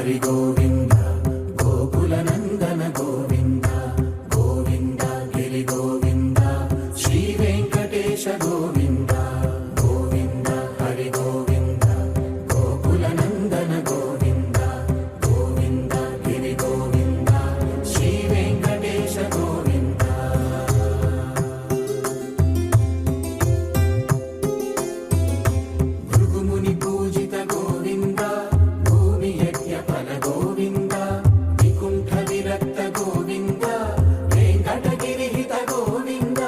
హరి గోవింద గోకుల నందన గోవింద గోవింద గిరి గోవింద శ్రీ వెంకటేశ గోవింద గోవింద హరి గోవింద గోకుల నందన గోవింద గోవింద గిరి గోవింద శ్రీ వెంకటేశ గోవింద. భృగుముని పూజిత గోవింద భూమి యజ్ఞ ఫల గోవింద వికుంఠ విరక్త గోవింద వెంకటగిరిహిత గోవింద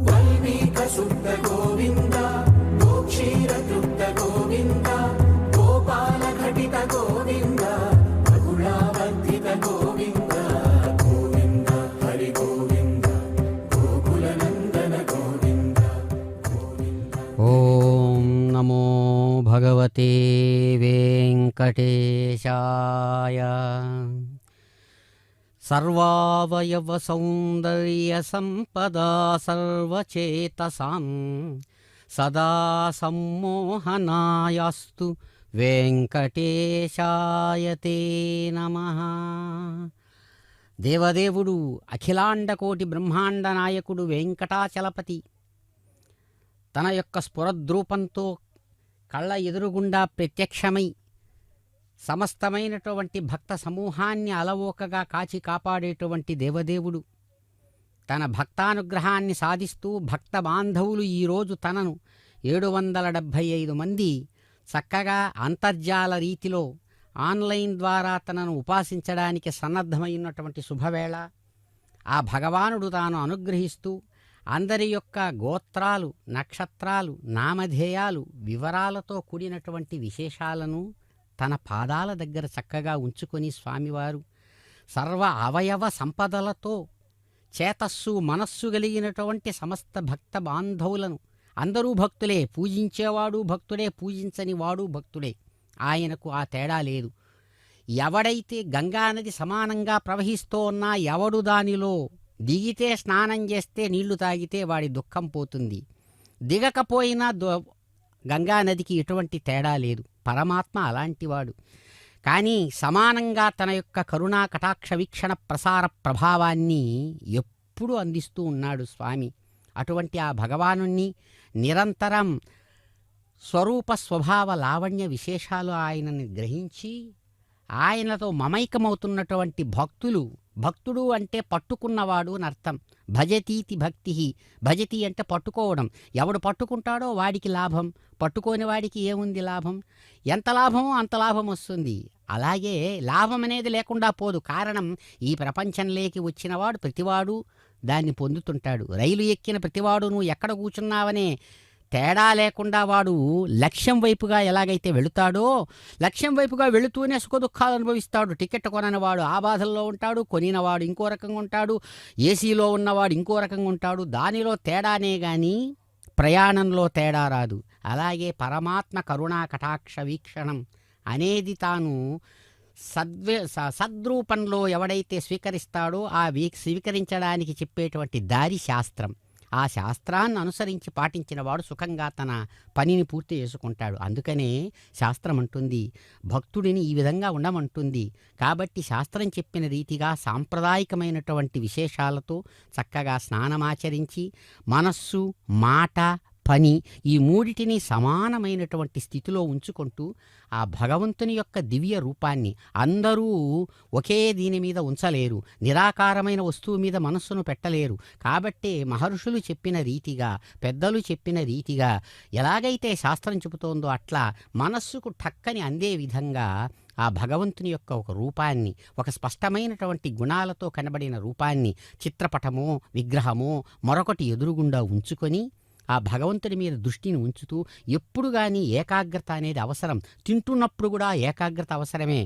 వల్మీక శుద్ధ గోవింద గోక్షీర తృప్త గోవింద గోపాల ఘటిత గోవింద బహుళావర్ధిత గోవింద గోవింద హరి గోవింద గోకుల నందన గోవింద గోవింద. ఓం నమో భగవతే వెంకటేశాయ. సర్వావయవ సౌందర్య సంపదా సర్వచేతసాం సదా సమ్మోహనాయాస్తు వెంకటేశాయ తే నమః. దేవదేవుడు అఖిలాండకోటి బ్రహ్మాండ నాయకుడు వెంకటాచలపతి తన యొక్క స్ఫురద్రూపంతో కళ్ళ ఎదురుగుండా ప్రత్యక్షమై సమస్తమైనటువంటి భక్త సమూహాన్ని అలవోకగా కాచి కాపాడేటువంటి దేవదేవుడు తన భక్తానుగ్రహాన్ని సాధిస్తూ భక్త బాంధవులు ఈరోజు తనను 775 మంది చక్కగా అంతర్జాల రీతిలో ఆన్లైన్ ద్వారా తనను ఉపాసించడానికి సన్నద్ధమైనటువంటి శుభవేళ. ఆ భగవానుడు తాను అనుగ్రహిస్తూ అందరి యొక్క గోత్రాలు, నక్షత్రాలు, నామధేయాలు, వివరాలతో కూడినటువంటి విశేషాలను తన పాదాల దగ్గర చక్కగా ఉంచుకొని స్వామివారు సర్వ అవయవ సంపదలతో చేతస్సు మనస్సు కలిగినటువంటి సమస్త భక్త బాంధవులను, అందరూ భక్తులే, పూజించేవాడు భక్తుడే, పూజించని వాడు భక్తుడే, ఆయనకు ఆ తేడా లేదు. ఎవడైతే గంగానది సమానంగా ప్రవహిస్తూ ఉన్నా ఎవడు దానిలో దిగితే స్నానం చేస్తే నీళ్లు తాగితే వాడి దుఃఖం పోతుంది, దిగకపోయినా గంగానదికి ఎటువంటి తేడా లేదు. పరమాత్మ అలాంటివాడు. కానీ సమానంగా తన యొక్క కరుణా కటాక్ష వీక్షణ ప్రసార ప్రభావాన్ని ఎప్పుడూ అందిస్తూ ఉన్నాడు స్వామి. అటువంటి ఆ భగవానుణ్ణి నిరంతరం స్వరూప స్వభావ లావణ్య విశేషాలు ఆయనని గ్రహించి ఆయనతో మమైకమవుతున్నటువంటి భక్తులు, భక్తుడు అంటే పట్టుకున్నవాడు అని అర్థం. భజతీతి భక్తి, భజతి అంటే పట్టుకోవడం. ఎవడు పట్టుకుంటాడో వాడికి లాభం, పట్టుకోని వాడికి ఏముంది లాభం? ఎంత లాభమో అంత లాభం వస్తుంది. అలాగే లాభం అనేది లేకుండా పోదు. కారణం, ఈ ప్రపంచంలోకి వచ్చినవాడు ప్రతివాడు దాన్ని పొందుతుంటాడు. రైలు ఎక్కిన ప్రతివాడు నువ్వు ఎక్కడ కూర్చున్నావనే తేడా లేకుండా వాడు లక్ష్యం వైపుగా ఎలాగైతే వెళుతాడో, లక్ష్యం వైపుగా వెళుతూనే సుఖదుఖాలు అనుభవిస్తాడు. టికెట్ కొననివాడు ఆ బాధల్లో ఉంటాడు, కొనినవాడు ఇంకో రకంగా ఉంటాడు, ఏసీలో ఉన్నవాడు ఇంకో రకంగా ఉంటాడు. దానిలో తేడానే కానీ ప్రయాణంలో తేడా రాదు. అలాగే పరమాత్మ కరుణా కటాక్ష వీక్షణం అనేది తాను సద్రూపంలో ఎవడైతే స్వీకరిస్తాడో ఆ స్వీకరించడానికి చెప్పేటువంటి దారి శాస్త్రం. ఆ శాస్త్రాన్ని అనుసరించి పాటించిన వాడు సుఖంగా తన పనిని పూర్తి చేసుకుంటాడు. అందుకనే శాస్త్రం అంటుంది, భక్తుడిని ఈ విధంగా ఉండమంటుంది. కాబట్టి శాస్త్రం చెప్పిన రీతిగా సాంప్రదాయికమైనటువంటి విశేషాలతో చక్కగా స్నానమాచరించి మనస్సు, మాట, పని ఈ మూడిటిని సమానమైనటువంటి స్థితిలో ఉంచుకుంటూ ఆ భగవంతుని యొక్క దివ్య రూపాన్ని అందరూ ఒకే దీని మీద ఉంచలేరు, నిరాకారమైన వస్తువు మీద మనస్సును పెట్టలేరు. కాబట్టే మహర్షులు చెప్పిన రీతిగా, పెద్దలు చెప్పిన రీతిగా ఎలాగైతే శాస్త్రం చెబుతోందో అట్లా మనస్సుకు ఠక్కని అందే విధంగా ఆ భగవంతుని యొక్క ఒక రూపాన్ని, ఒక స్పష్టమైనటువంటి గుణాలతో కనబడిన రూపాన్ని చిత్రపటమో విగ్రహమో మరొకటి ఎదురుగుండా ఉంచుకొని ఆ భగవంతుడి మీద దృష్టిని ఉంచుతూ ఎప్పుడు కానీ ఏకాగ్రత అనేది అవసరం. తింటున్నప్పుడు కూడా ఏకాగ్రత అవసరమే,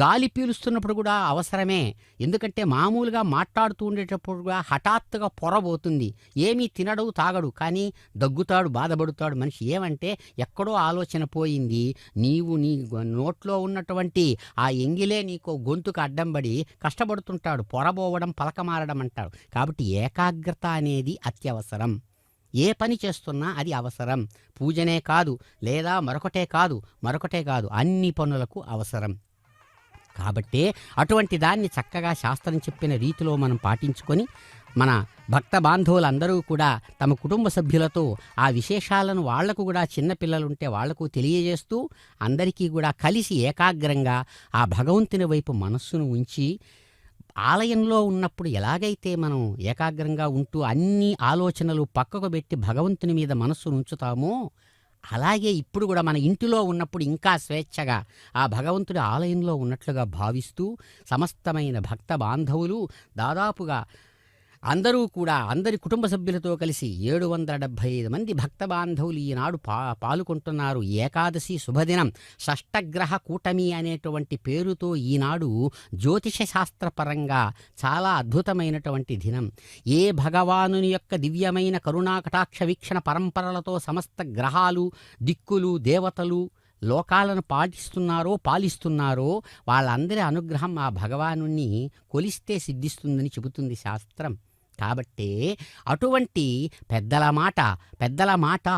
గాలి పీలుస్తున్నప్పుడు కూడా అవసరమే. ఎందుకంటే మామూలుగా మాట్లాడుతూ ఉండేటప్పుడు కూడా హఠాత్తుగా పొరబోతుంది, ఏమీ తినడు తాగడు, కానీ దగ్గుతాడు, బాధపడుతాడు మనిషి. ఏమంటే ఎక్కడో ఆలోచన పోయింది, నీవు నీ నోట్లో ఉన్నటువంటి ఆ ఎంగిలే నీకు గొంతుకు అడ్డం పడి కష్టపడుతుంటాడు, పొరబోవడం పలకమారడం అంటాడు. కాబట్టి ఏకాగ్రత అనేది అత్యవసరం. ఏ పని చేస్తున్నా అది అవసరం. పూజనే కాదు, లేదా మరొకటే కాదు, అన్ని పనులకు అవసరం. కాబట్టే అటువంటి దాన్ని చక్కగా శాస్త్రం చెప్పిన రీతిలో మనం పాటించుకొని మన భక్త బాంధవులందరూ కూడా తమ కుటుంబ సభ్యులతో ఆ విశేషాలను వాళ్లకు కూడా చిన్నపిల్లలుంటే వాళ్లకు తెలియజేస్తూ అందరికీ కూడా కలిసి ఏకాగ్రంగా ఆ భగవంతుని వైపు మనస్సును ఉంచి ఆలయంలో ఉన్నప్పుడు ఎలాగైతే మనం ఏకాగ్రంగా ఉంటూ అన్ని ఆలోచనలు పక్కకు పెట్టి భగవంతుని మీద మనస్సును ఉంచుతామో అలాగే ఇప్పుడు కూడా మన ఇంటిలో ఉన్నప్పుడు ఇంకా స్వేచ్ఛగా ఆ భగవంతుడి ఆలయంలో ఉన్నట్లుగా భావిస్తూ సమస్తమైన భక్త బాంధవులు దాదాపుగా అందరూ కూడా అందరి కుటుంబ సభ్యులతో కలిసి 775 మంది భక్త బాంధవులు ఈనాడు పాల్గొంటున్నారు. ఏకాదశి శుభదినం షష్టగ్రహ కూటమి అనేటువంటి పేరుతో ఈనాడు జ్యోతిష శాస్త్రపరంగా చాలా అద్భుతమైనటువంటి దినం. ఏ భగవానుని యొక్క దివ్యమైన కరుణాకటాక్ష వీక్షణ పరంపరలతో సమస్త గ్రహాలు, దిక్కులు, దేవతలు లోకాలను పాలిస్తున్నారో వాళ్ళందరి అనుగ్రహం ఆ భగవానుణ్ణి కొలిస్తే సిద్ధిస్తుందని చెబుతుంది శాస్త్రం. కాబట్టి అటువంటి పెద్దల మాట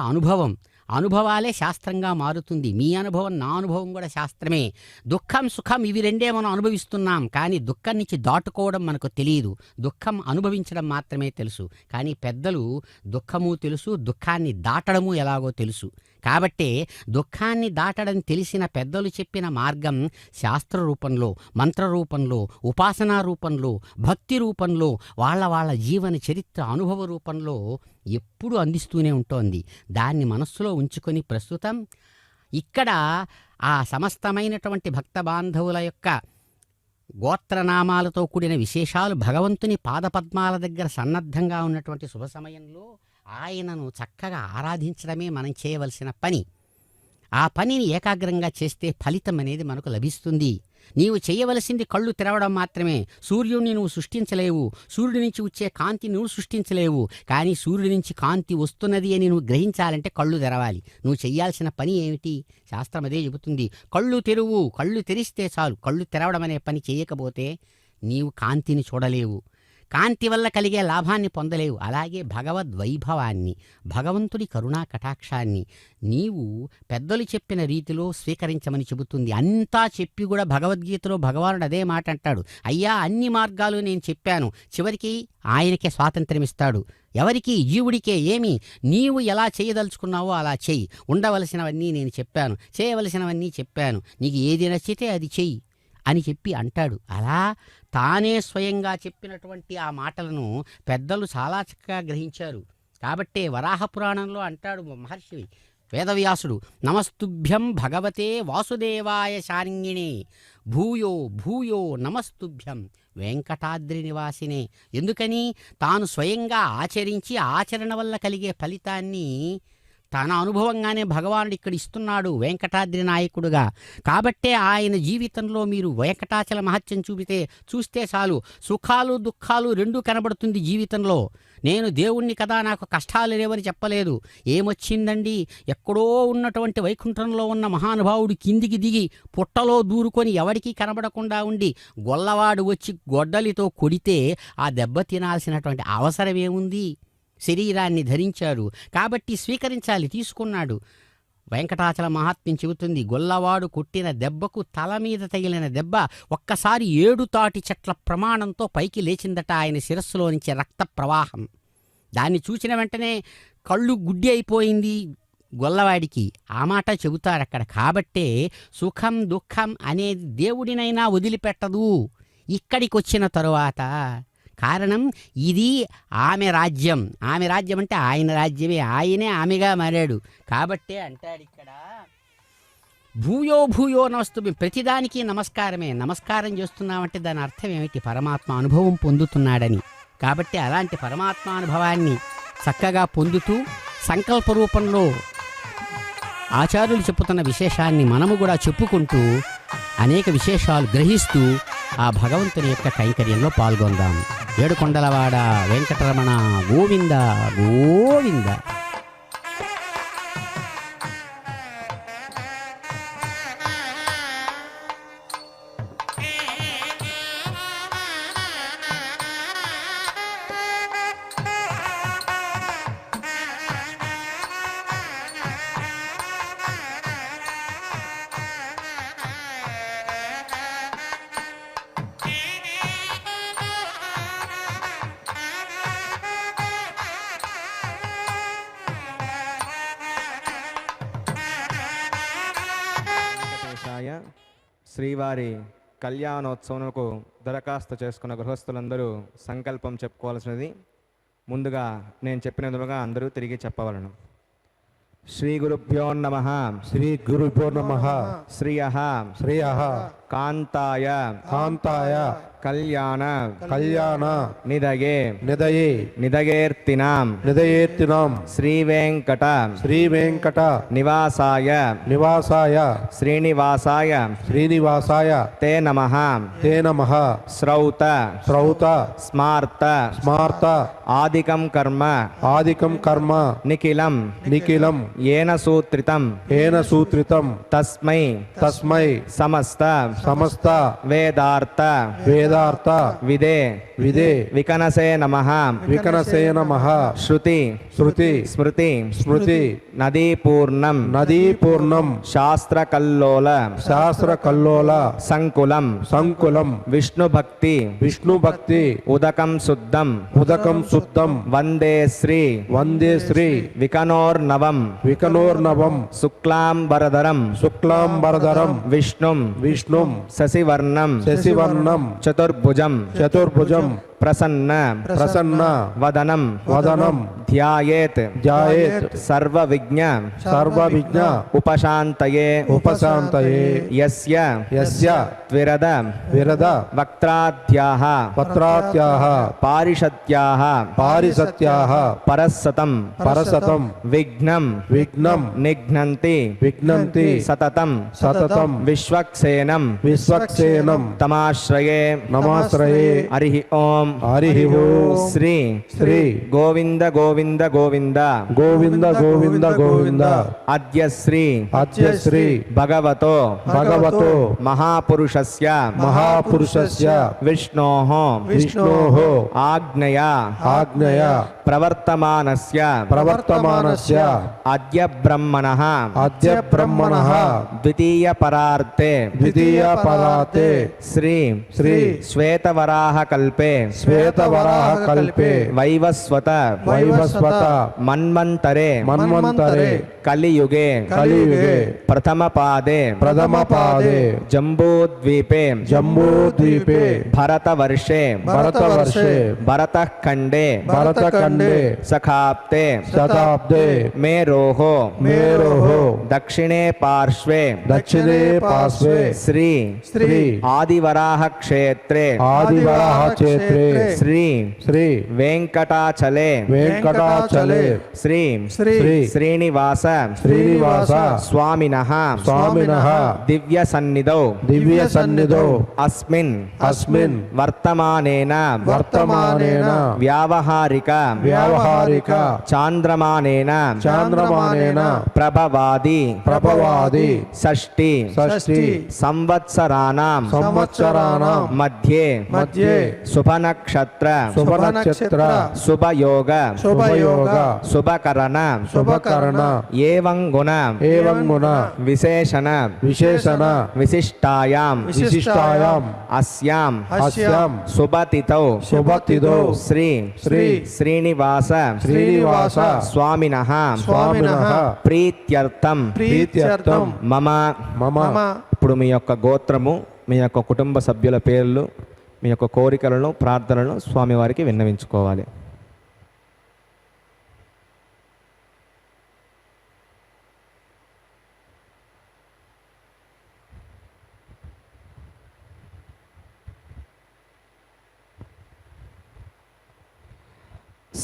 అనుభవాలే శాస్త్రంగా మారుతుంది. మీ అనుభవం, నా అనుభవం కూడా శాస్త్రమే. దుఃఖం, సుఖం ఇవి రెండే మనం అనుభవిస్తున్నాం, కానీ దుఃఖం నుంచి దాటుకోవడం మనకు తెలియదు. దుఃఖం అనుభవించడం మాత్రమే తెలుసు. కానీ పెద్దలు దుఃఖము తెలుసు, దుఃఖాన్ని దాటడము ఎలాగో తెలుసు. కాబట్టే దుఃఖాన్ని దాటడం తెలిసిన పెద్దలు చెప్పిన మార్గం శాస్త్ర రూపంలో, మంత్ర రూపంలో, ఉపాసనా రూపంలో, భక్తి రూపంలో, వాళ్ళ జీవన చరిత్ర అనుభవ రూపంలో ఎప్పుడూ అందిస్తూనే ఉంటోంది. దాన్ని మనస్సులో ఉంచుకొని ప్రస్తుతం ఇక్కడ ఆ సమస్తమైనటువంటి భక్త బాంధవుల యొక్క గోత్రనామాలతో కూడిన విశేషాలు భగవంతుని పాదపద్మాల దగ్గర సన్నద్ధంగా ఉన్నటువంటి శుభ సమయంలో ఆయనను చక్కగా ఆరాధించడమే మనం చేయవలసిన పని. ఆ పనిని ఏకాగ్రంగా చేస్తే ఫలితం అనేది మనకు లభిస్తుంది. నీవు చేయవలసింది కళ్ళు తెరవడం మాత్రమే. సూర్యుడిని నువ్వు సృష్టించలేవు, సూర్యుడి నుంచి వచ్చే కాంతి నువ్వు సృష్టించలేవు. కానీ సూర్యుడి నుంచి కాంతి వస్తున్నది అని నువ్వు గ్రహించాలంటే కళ్ళు తెరవాలి. నువ్వు చేయాల్సిన పని ఏమిటి? శాస్త్రం అదే చెబుతుంది, కళ్ళు తెరువు. కళ్ళు తెరిస్తే చాలు. కళ్ళు తెరవడం అనే పని చేయకపోతే నీవు కాంతిని చూడలేవు, కాంతి వల్ల కలిగే లాభాన్ని పొందలేవు. అలాగే భగవద్వైభవాన్ని, భగవంతుడి కరుణా కటాక్షాన్ని నీవు పెద్దలు చెప్పిన రీతిలో స్వీకరించమని చెబుతుంది. అంతా చెప్పి కూడా భగవద్గీతలో భగవానుడు అదే మాట అంటాడు, అయ్యా అన్ని మార్గాలు నేను చెప్పాను, చివరికి ఆయనకే స్వాతంత్ర్యం ఇస్తాడు. ఎవరికి? జీవుడికే. ఏమి? నీవు ఎలా చేయదలుచుకున్నావో అలా చెయ్యి. ఉండవలసినవన్నీ నేను చెప్పాను, చేయవలసినవన్నీ చెప్పాను, నీకు ఏది నచ్చితే అది చెయ్యి అని చెప్పి అంటాడు. అలా తానే స్వయంగా చెప్పినటువంటి ఆ మాటలను పెద్దలు చాలా చక్కగా గ్రహించారు. కాబట్టే వరాహపురాణంలో అంటాడు మహర్షి వేదవ్యాసుడు, నమస్తుభ్యం భగవతే వాసుదేవాయ శార్ంగిణే భూయో భూయో నమస్తుభ్యం వెంకటాద్రి నివాసినే. ఎందుకని? తాను స్వయంగా ఆచరించి ఆచరణ వల్ల కలిగే ఫలితాన్ని తన అనుభవంగానే భగవానుడు ఇక్కడ ఇస్తున్నాడు వెంకటాద్రి నాయకుడుగా. కాబట్టే ఆయన జీవితంలో మీరు వెంకటాచల మహత్యం చూస్తే చాలు, సుఖాలు దుఃఖాలు రెండూ కనబడుతుంది జీవితంలో. నేను దేవుణ్ణి కదా, నాకు కష్టాలు లేవని చెప్పలేదు. ఏమొచ్చిందండి? ఎక్కడో ఉన్నటువంటి వైకుంఠంలో ఉన్న మహానుభావుడు కిందికి దిగి పుట్టలో దూరుకొని ఎవరికీ కనబడకుండా ఉండి గొల్లవాడు వచ్చి గొడ్డలితో కొడితే ఆ దెబ్బ తినాల్సినటువంటి అవసరం ఏముంది? శరీరాన్ని ధరించారు కాబట్టి స్వీకరించాలి, తీసుకున్నాడు. వెంకటాచల మహాత్మ్యం చెబుతుంది, గొల్లవాడు కొట్టిన దెబ్బకు తల మీద తగిలిన దెబ్బ ఒక్కసారి 7 తాటి చెట్ల ప్రమాణంతో పైకి లేచిందట ఆయన శిరస్సులో నుంచి రక్త ప్రవాహం. దాన్ని చూసిన వెంటనే కళ్ళు గుడ్డి అయిపోయింది గొల్లవాడికి. ఆ మాట చెబుతారు అక్కడ. కాబట్టే సుఖం దుఃఖం అనేది దేవుడినైనా వదిలిపెట్టదు ఇక్కడికి వచ్చిన తరువాత. కారణం ఇది ఆమె రాజ్యం. ఆమె రాజ్యం అంటే ఆయన రాజ్యమే, ఆయనే ఆమెగా మారాడు. కాబట్టే అంటాడు ఇక్కడ, భూయో భూయో నమస్తు. ప్రతిదానికి నమస్కారమే. నమస్కారం చేస్తున్నామంటే దాని అర్థం ఏమిటి? పరమాత్మ అనుభవం పొందుతున్నాడని. కాబట్టి అలాంటి పరమాత్మ అనుభవాన్ని చక్కగా పొందుతూ సంకల్ప రూపంలో ఆచార్యులు చెప్పుతున్న విశేషాన్ని మనము కూడా చెప్పుకుంటూ అనేక విశేషాలు గ్రహిస్తూ ఆ భగవంతుని యొక్క కైంకర్యంలో పాల్గొందాం. ఏడుకొండలవాడ వెంకటరమణ గోవింద గోవింద. కళ్యాణాయ శ్రీవారి కళ్యాణోత్సవంకు దరఖాస్తు చేసుకున్న గృహస్థులందరూ సంకల్పం చెప్పుకోవాల్సినది. ముందుగా నేను చెప్పిన విధంగా అందరూ తిరిగి చెప్పవలను. శ్రీ గురుభ్యో నమః. శ్రీ గురుభ్యో నమః. శ్రియః శ్రేయః కాంతాయ కాంతాయ కళ్యాణ కళ్యాణ నిదగే నిదయే నిదగేర్తినాం నిదయేత్తినాం శ్రీ వెంకట శ్రీ వెంకట నివాసాయ నివాసాయ శ్రీనివాసాయ శ్రీనివాసాయ తే నమః. తే నమః. శ్రౌత శ్రౌత స్మార్త స్మార్త ఆదికం కర్మ ఆదికం కర్మ నిఖిలం నిఖిలం ఏన సూత్రితం ఏన సూత్రితం తస్మై తస్మై సమస్త సమస్త వేదార్థ వేదార్థ విదే విదే వికనసే నమః. వికనసే నమః. శృతి శృతి స్మృతి స్మృతి నదీపూర్ణం నదీ పూర్ణం శాస్త్రకల్లోల శాస్త్ర కల్లోల సంకులం సంకులం విష్ణుభక్తి విష్ణు భక్తి ఉదకం శుద్ధం ఉదకం శుద్ధం వందే శ్రీ వందే శ్రీ వికనోర్నవం వికనోర్నవం శుక్లాంబరధరం శుక్లాంబరధరం విష్ణుం విష్ణుం శశివర్ణం శశివర్ణం చతుర్భుజం చతుర్భుజం ప్రసన్న ప్రసన్న వదనం వదనం ధ్యాయేత్ ధ్యాయేత్ సర్వవిజ్ఞ సర్వవిజ్ఞ ఉపశాంతయే ఉపశాంతయే యస్య యస్య త్విరద విరద వక్త్రాద్యాః పత్రాత్యాః పారిషత్యాః పారిసత్యాః పరస్సతం పరసతం విఘ్నం విఘ్నం నిఘ్నంతి విఘ్నంతి సతతం సతతం విశ్వక్సేనం విశ్వక్సేనం తమాశ్రయే నమాశ్రయే హరి ఓం. హరి ఓం. శ్రీ శ్రీ గోవింద గోవింద గోవింద గోవింద గోవింద గోవింద అద్య శ్రీ అద్య శ్రీ భగవతో భగవతో మహాపురుషస్య మహాపురుషస్య విష్ణోః విష్ణోః ఆజ్ఞయా ఆజ్ఞయ ప్రవర్తమానస్య ప్రవర్తమానస్య అద్య బ్రహ్మణః అద్య బ్రహ్మణః ద్వితీయ పరార్తే ద్వితీయ పరాతే శ్రీ శ్రీ శ్వేతవరాహ కల్పే శ్వేతవరాహ కల్పే వైవస్వత వైవస్వత మన్వంతరే మన్వంతరే కలియుగే కలియుగే ప్రథమ పాదే ప్రథమ పాదే జంబూద్వీపే జంబూద్వీపే భరతవర్షే భరతవర్షే భరతఖండే భరతఖండే సఖాప్తే శతాబ్దే మేరోః మేరోః దక్షిణే పార్శ్వే దక్షిణే పార్శ్వే శ్రీ శ్రీ ఆదివరాహ క్షేత్రే ఆదివరాహ క్షేత్రే శ్రీ శ్రీ వెంకటాచలే వెంకటాచలే శ్రీ శ్రీ శ్రీనివాస శ్రీనివాస స్వామినః స్వామినః దివ్య సన్నిధౌ దివ్య సన్నిధౌ అస్మిన్ అస్మిన్ వర్తమానేన వర్తమానేన వ్యావహారిక వ్యావహారిక చాంద్రమానేన చాంద్రమానేన ప్రభవాది ప్రభవాది షష్ఠి షష్ఠి సంవత్సరాణం సంవత్సరాణం మధ్యే మధ్యే శుభనక్షత్ర శుభనక్షత్ర శుభయోగ శుభయోగ శుభకరణ శుభకరణ ఏవం గుణ ఏవం గుణ విశేషణ విశేషణ విశిష్టాయాం విశిష్టాయాం అస్యాం అస్యాం శుభతిథౌ శుభతిథౌ శ్రీ శ్రీ శ్రీనివాస శ్రీనివాస స్వామినః స్వామినః ప్రీత్యర్థం ప్రీత్యర్థం మమ మమ ఇప్పుడు మీ యొక్క గోత్రము, మీ యొక్క కుటుంబ సభ్యుల పేర్లు, మీ యొక్క కోరికలను, ప్రార్థనలను స్వామివారికి విన్నవించుకోవాలి.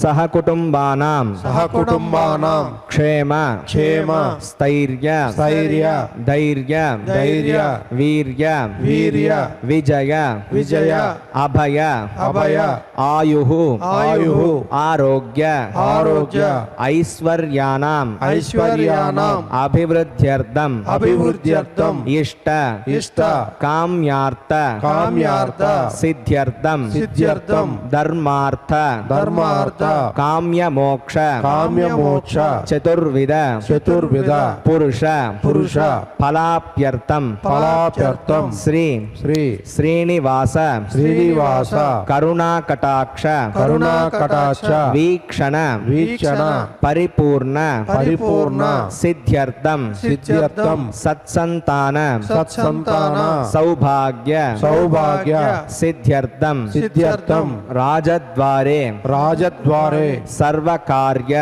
సహకుటుంబానాం సహకుటుంబానాం క్షేమ క్షేమ స్థైర్య స్థైర్య ధైర్య ధైర్య వీర్య వీర్య విజయ విజయ అభయ అభయ ఆయుః ఆయుః ఆరోగ్య ఆరోగ్య ఐశ్వర్యానాం ఐశ్వర్యానాం అభివృద్ధ్యర్థం అభివృద్ధ్యర్థం ఇష్ట ఇష్ట కామ్యార్థ కామ్యార్థ సిద్ధ్యర్థం సిద్ధ్యర్థం ధర్మార్థ ధర్మార్థ కామ్య మోక్ష చతుర్విధ పురుష ఫలాప్యర్థం శ్రీ శ్రీనివాస కరుణాకటాక్ష వీక్షణ పరిపూర్ణ సిద్ధ్యర్థం సత్సంతాన సౌభాగ్య సిద్ధ్యర్థం రాజద్వారే సర్వకార్య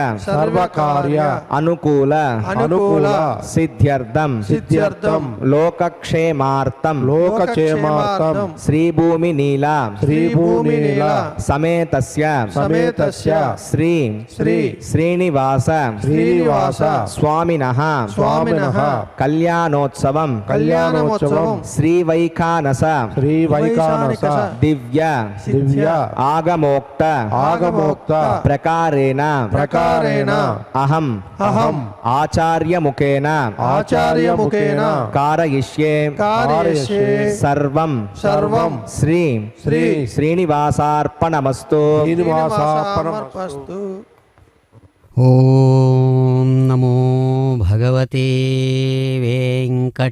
అనుకూల సిద్ధ్యర్థం లోకక్షేమార్థం శ్రీభూమి నీలా సమేతస్య శ్రీ శ్రీనివాస స్వామినః కళ్యాణోత్సవం శ్రీవైఖానస దివ్య ఆగమోక్త ప్రకారేణ అహం ఆచార్యముఖేన కారయిష్యే సర్వం శ్రీ శ్రీనివాసార్పణమస్తు. ఓం నమో భగవతే వెంకటేశాయ.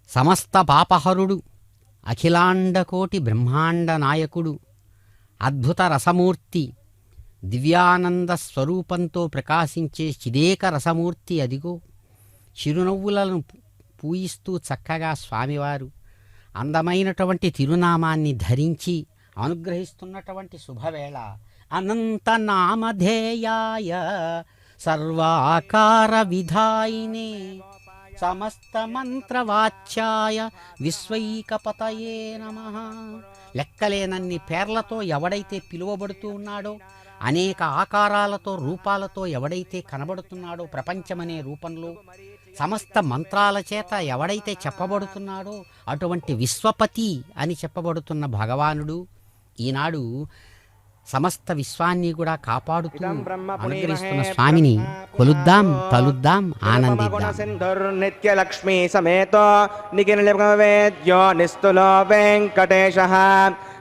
సమస్త పాపహరుడు, అఖిలాండకోటి బ్రహ్మాండ నాయకుడు, అద్భుత రసమూర్తి, దివ్యానంద స్వరూపంతో ప్రకాశించే చిదేక రసమూర్తి అదిగో చిరునవ్వులను పూయిస్తూ చక్కగా స్వామివారు అందమైనటువంటి తిరునామాన్ని ధరించి అనుగ్రహిస్తున్నటువంటి శుభవేళ. అనంత నామధేయాయ సర్వాకార విధాయినే సమస్త మంత్రవాచ్యాయ విశ్వైకపతయే నమః. లెక్కలేనన్ని పేర్లతో ఎవడైతే పిలువబడుతూ ఉన్నాడో, అనేక ఆకారాలతో రూపాలతో ఎవడైతే కనబడుతున్నాడో, ప్రపంచమనే రూపంలో సమస్త మంత్రాల చేత ఎవడైతే చెప్పబడుతున్నాడో అటువంటి విశ్వపతి అని చెప్పబడుతున్న భగవానుడు ఈనాడు సమస్త విశ్వాన్ని కూడా కాపాడుతూ అనుగ్రహిస్తున్న స్వామిని కొలుద్దాం, తలుద్దాం, ఆనందిద్దాం. నిత్యలక్ష్మీ సమేతో నిఖిలవేద్యో నిస్తులో వెంకటేశః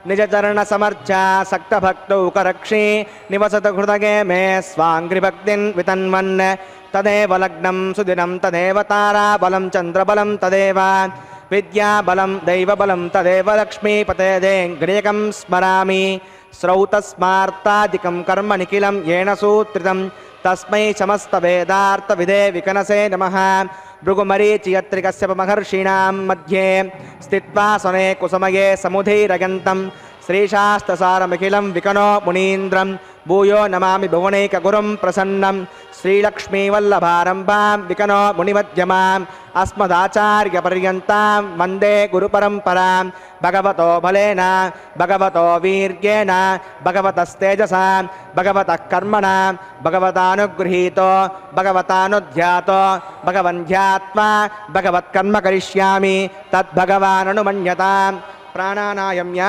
నిజచరణ సమర్చ సక్త భక్తౌ కరక్షి నివసత హృదగే మే స్వాంగ్రిభక్తిన్ వితన్వన్ తదేవ లగ్నం సుదినం తదేవ తారాబలం చంద్రబలం తదేవ విద్యాబలం దైవబలం తదేవ లక్ష్మీపతేదేంగ్రియకం స్మరామి. శ్రౌతస్మార్తాదికం కర్మ నిఖిలం ఏన సూత్రితం తస్మై సమస్త వేదార్థ విదే వికనసే నమః. భృగుమరీచియత్రికస్య మహర్షీణాం మధ్యే స్థిత్వా సనే కుసమయే సముధైరగంతం శ్రీశాస్త్రసారమఖిలం వికనో మునీంద్రం భూయో నమామి భువనైకగురుం ప్రసన్నం. శ్రీలక్ష్మీవల్లభారంభాం వికనో మునిమధ్యమాం అస్మదాచార్యపర్యంతాం వందే గురుపరంపరాం. భగవతో బలేన భగవతో వీర్యేణ భగవతస్తేజసా భగవతః కర్మణా భగవతానుగృహీతో భగవతానుధ్యాతో భగవన్ధ్యాత్మా భగవత్కర్మ కరిష్యామి తద్భగవాననుమన్యతాం. ప్రాణానాయమ్య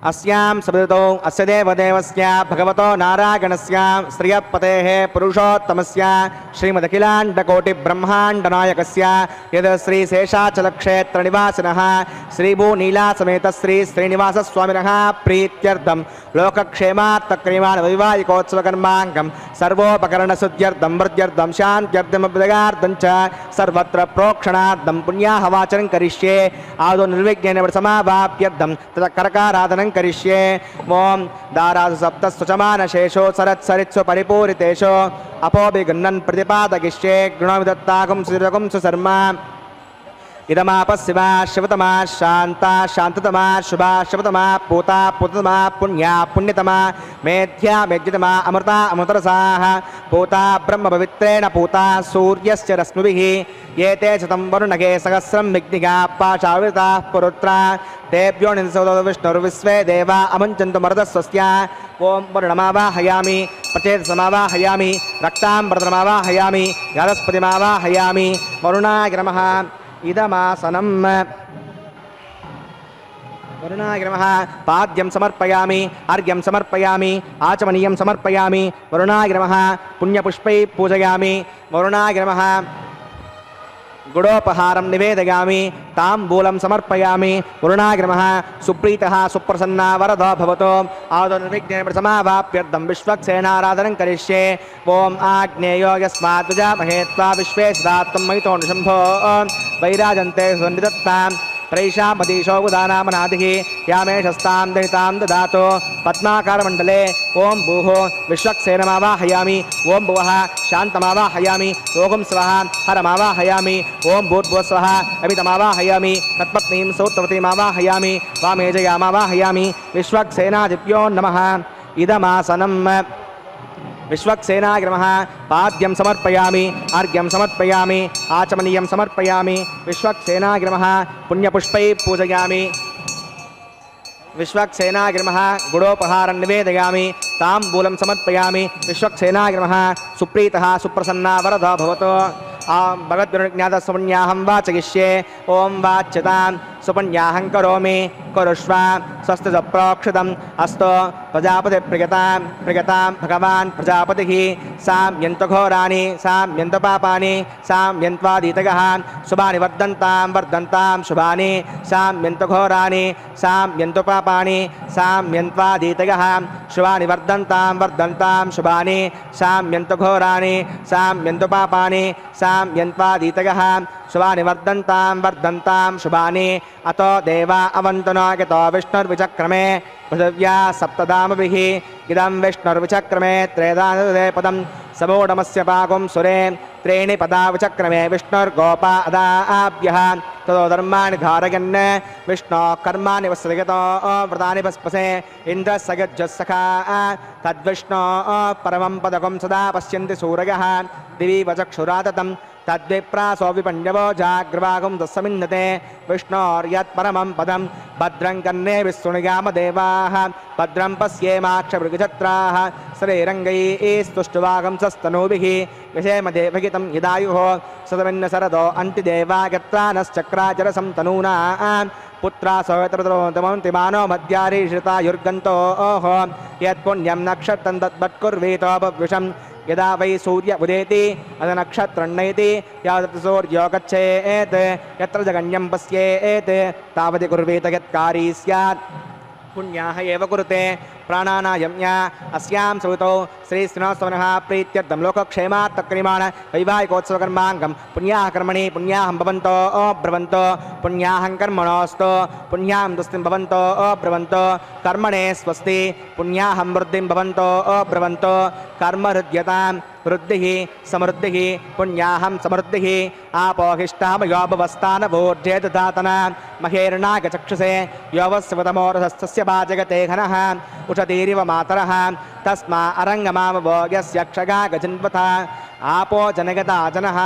अस्यां सवितो अस्य देवदेवस्य भगवतो नारायणस्य श्रियपतेः पुरुषोत्तमस्य श्रीमदखिलाण्डकोटिब्रह्माण्डनायकस्य यद् श्रीशेषाचलक्षेत्रनिवासिनः श्रीभूनीलासमेत श्री श्रीनिवासस्वामिनः प्रीत्यर्थं लोकक्षेमार्थक्रियमाणवैवाहिकोत्सवकर्माङ्गं सर्वोपकरणशुद्ध्यर्थं वृद्ध्यर्थं शान्त्यर्थमभ्युदयार्थं च सर्वत्र प्रोक्षणार्थं पुण्याहवाचनं करिष्ये. आदौ निर्विघ्नेन समावाप्यर्थं ततः करकाराधनं करिष्ये. ओम दारासु सप्तस्वचमानशेषो सरत्सरित्सु परिपूरितेषु अपोभिगृह्णन् प्रतिपादयिष्ये. गुणविदत्तागुं सुरगुं सुशर्मा इदमापशिवा शिवतमा शांता शांततमा शुभा शुभतमा पूता पूततमा पुण्या पुण्यतमा मेध्या मेध्यतमा अमृता अमृतरसाः पूता ब्रह्म पवित्रेण पूता सूर्यस्य रश्मिभिः एते शतं वरुणगे सहस्रं विघ्निका पाशावृताः पुरुत्रा तेभ्यो निंसोदो विष्णुर्विश्वे देवा अमुञ्चन्तु मरुतस्वस्य. ओम वरुणमावाहयामि प्रचेतसमावाहयामि रक्ताम्बरमावाहयामि यादस्पतिमावाहयामि. वरुणाय नमः. इदमासनं वरुणाय नमः. पाद्यं समर्पयामि अर्घ्यं समर्पयामि आचमनीयं समर्पयामि. वरुणाय नमः. पुण्यपुष्पैः पूजयामि. वरुणाय नमः. गुडोपहारं निवेदयामि ताम्बूलं समर्पयामि वरुणाग्रमः सुप्रीतः सुप्रसन्ना वरदो भवतु आदुर्विघ्नेन समावाप्यर्थं विश्वक्सेनाराधनं करिष्ये ओम आग्नेयो यस्मात् प्रजामहे त्वा विश्वे सदा त्वं मयितो निशम्भो वैराजन्ते सुनिदत्तां प्रैषामतीशो उदानामनादिः यामेशस्तां दहितां ददातु पद्माकारमण्डले ओम भूः विश्वक्सेनमावाहयामि ओम भुवः शान्तमावाहयामि ओम स्वः हरमावाहयामि ओम भूर्भुवस्वः अमितमावाहयामि तत्पत्नीं सौत्रवतीमावाहयामि वामेजयामावाहयामि विश्वक्सेनादिभ्यो नमः इदमासनं विश्वक्सेनाग्रमः पाद्यं समर्पयामि अर्घ्यं समर्पयामि आचमनीयं समर्पयामि विश्वक्सेनाग्रमः पुण्यपुष्पैः पूजयामि विश्वक्सेनाग्रमः गुडोपहारं निवेदयामि ताम्बूलं समर्पयामि विश्वक्सेनाग्रमः सुप्रीतः सुप्रसन्ना वरदो भवतु भगवद्विज्ञातस्वपुण्याहं वाचयिष्ये ओम वाच्यतां सुपुण्याहं करोमि कुरुष्व स्वस्ति प्रोक्षितम् अस्तु प्रजापतिप्रियतां प्रियतां भगवान् प्रजापतिः साम्यन्तघोराणि साम्यन्तपापानि साम्यन्त्वादितगः शुभानि वर्धन्तां वर्धन्तां शुभानि साम्यन्तघोराणि साम्यन्तपापानि साम्यन्त्वादितगः शुभानि वर्धन्तां वर्धन्तां शुभानि साम्यन्तघोराणि साम्यन्तपापानि साम्यन्त्वादितगः शुभानि वर्धन्तां वर्धन्तां शुभानि अतो देवा अवन्तनो यतो विष्णुर्विचक्रमे पृथिव्या सप्तधामभिः इदं विष्णुर्विचक्रमे त्रेधानदे पदं समूढमस्य पाकुं सुरे त्रीणि पदा विचक्रमे विष्णुर्गोपा अदाभ्यः ततो धर्माणि धारयन् विष्णोः कर्माणि वत्सगतो व्रतानि भस्पसे इन्द्रस्सगज्जस्सखा तद्विष्णोः परमं पदकं सदा पश्यन्ति सूरयः दिवि वचक्षुराततं तद्विप्रासो विपण्यवो जाग्रवागुं दस्समिन्नते विष्णोर्यत्परमं पदं भद्रं कर्णे विशृणुयाम देवाः भद्रं पश्येमाक्षमृगछत्राः श्रीरङ्गैः स्तुष्टुवागंसस्तनूभिः विषेमदेवहितं यदायुः सतमिन्न शरदो अन्तिदेवा गत्रानश्चक्राचरसं तनूना पुत्रा सौत्रतमन्तिमानो मध्यारीश्रितायुर्गन्तोः यत्पुण्यं नक्षत्रं तद्वत्कुर्वीतोपविशं यदा वै सूर्य उदेति अदनक्षत्रण्णयति यावत् सूर्यो गच्छेत् यत्र जगन्यं पश्येत् तावति कुर्वीत यत्कारी स्यात् पुण्याः एव कुरुते प्राणानायम्य अस्यां सवितौ श्रीश्रीनिवासवनः प्रीत्यर्थं लोकक्षेमार्थक्रियमाण वैवाहिकोत्सवकर्माङ्गं पुण्याः कर्मणि पुण्याहं भवन्तो ब्रवन्तो पुण्याहं कर्मणोऽस्तु पुण्यां दुस्तिं भवन्तो ब्रवन्तो कर्मणे स्वस्ति पुण्याहं वृद्धिं भवन्तो ब्रवन्तो कर्म हृद्यतां वृद्धिः समृद्धिः पुण्याहं समृद्धिः आपोहिष्टामयोपवस्थानभूर्जे दधातना महेर्णागचक्षुषे योवस्वतमोरथस्थस्य भाजगते घनः उषतीरिव मातरः तस्मा अरङ्गमामभोग्यस्य क्षगा गजन्वथा आपो जनगता जनः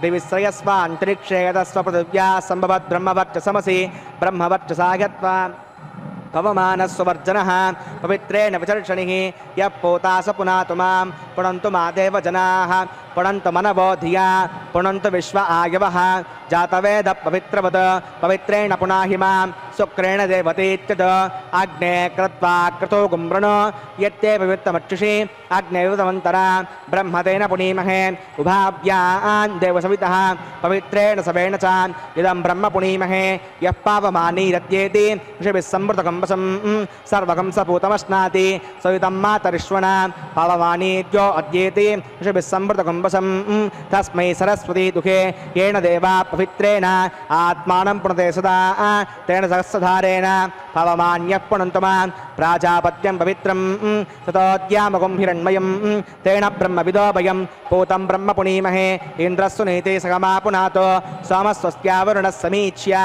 दिविश्रयस्वान्तरिक्षे यतस्व पृथिव्या सम्भवत् ब्रह्मवर्चसमसि ब्रह्मवर्चसा गत्वा पवमानस्वर्जनः पवित्रेण विचर्षणिः यः पोता स पुनातु मां पुनन्तु मा देवजनाः पुनन्तु मनवो धिया पुनन्तु विश्व आयवः जातवेद पवित्रवत् पवित्रेण पुनाहि मां शुक्रेण देवतीत्यद अग्ने कृत्वा क्रतो गुम्रण यत्ते पवित्रमक्षुषि अग्नेयुतमन्तरा ब्रह्मतेन पुनीमहे उभाभ्यां देवसवितः पवित्रेण सवेण च इदं ब्रह्म पुनीमहे यः पावमानीरत्येति ऋषिभिः संवृतकम्बसं सर्वकं सपूतमश्नाति सवितं मातरिष्वणा पावमानीद्यो अद्येति ऋषिभिः संवृतकम्बसं तस्मै सरस्वती दुःखे येन देवा पवित्रेण आत्मानं पुनते सदा तेन सहस्रधारेण पवमान्यः पुनन्तु मां प्राजापत्यं पवित्रं ततोद्यामगुं हिरण्मयं तेन ब्रह्मविदो वयं पूतं ब्रह्म पुनीमहे इन्द्रस्सु नीते सगमा पुनातो सोमस्वस्त्यावरुणः समीक्ष्य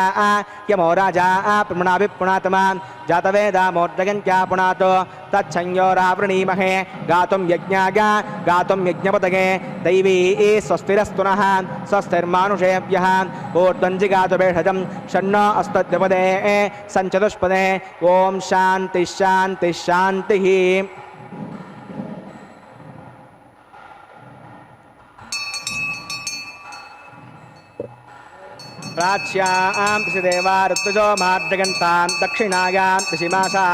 यमो राजा प्रमुणाभिपुनात् मां जातवेदामोर्जगन्त्या पुनातो तच्छंयोरावृणीमहे गातुं यज्ञाय गातुं यज्ञपतगे दैवी स्वस्तिरस्तु नः स्वस्तिर्मानुषेभ्यः ऊर्ध्वञ्जिगातु भेषजं षण्णो अस्तद्विपदे सञ्चतुष्पदे ॐ शान्तिः शान्तिः शान्तिः। प्राच्यां दिशिदेवा ऋतुजो मार्जगन्तां दक्षिणायां दिशिमासा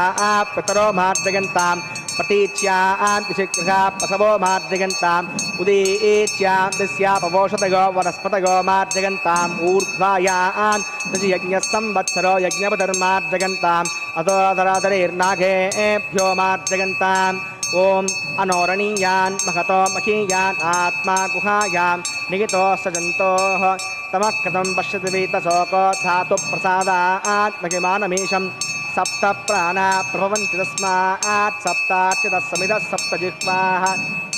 पितरो मार्जगन्तां प्रतीच्यां दिशिग्रहा पसवो मार्जयन्ताम् उदीच्यां दिस्यापवोषतयो वनस्पतयो मार्जयन्ताम् ऊर्ध्वायां दशयज्ञः संवत्सरो यज्ञपधर्मार्जयन्ताम् अतोदरादरेर्नाघेभ्यो मार्जयन्ताम् ॐ अनोरणीयान् महतो महीयान् आत्मा गुहायां निहितो सजन्तोः तमः कथं पश्यति वीतशोको धातुप्रसादात् महिमानमीशं सप्त प्राणा प्रभवन्ति तस्मात् सप्ताच्युतः समितः सप्त जिह्वाः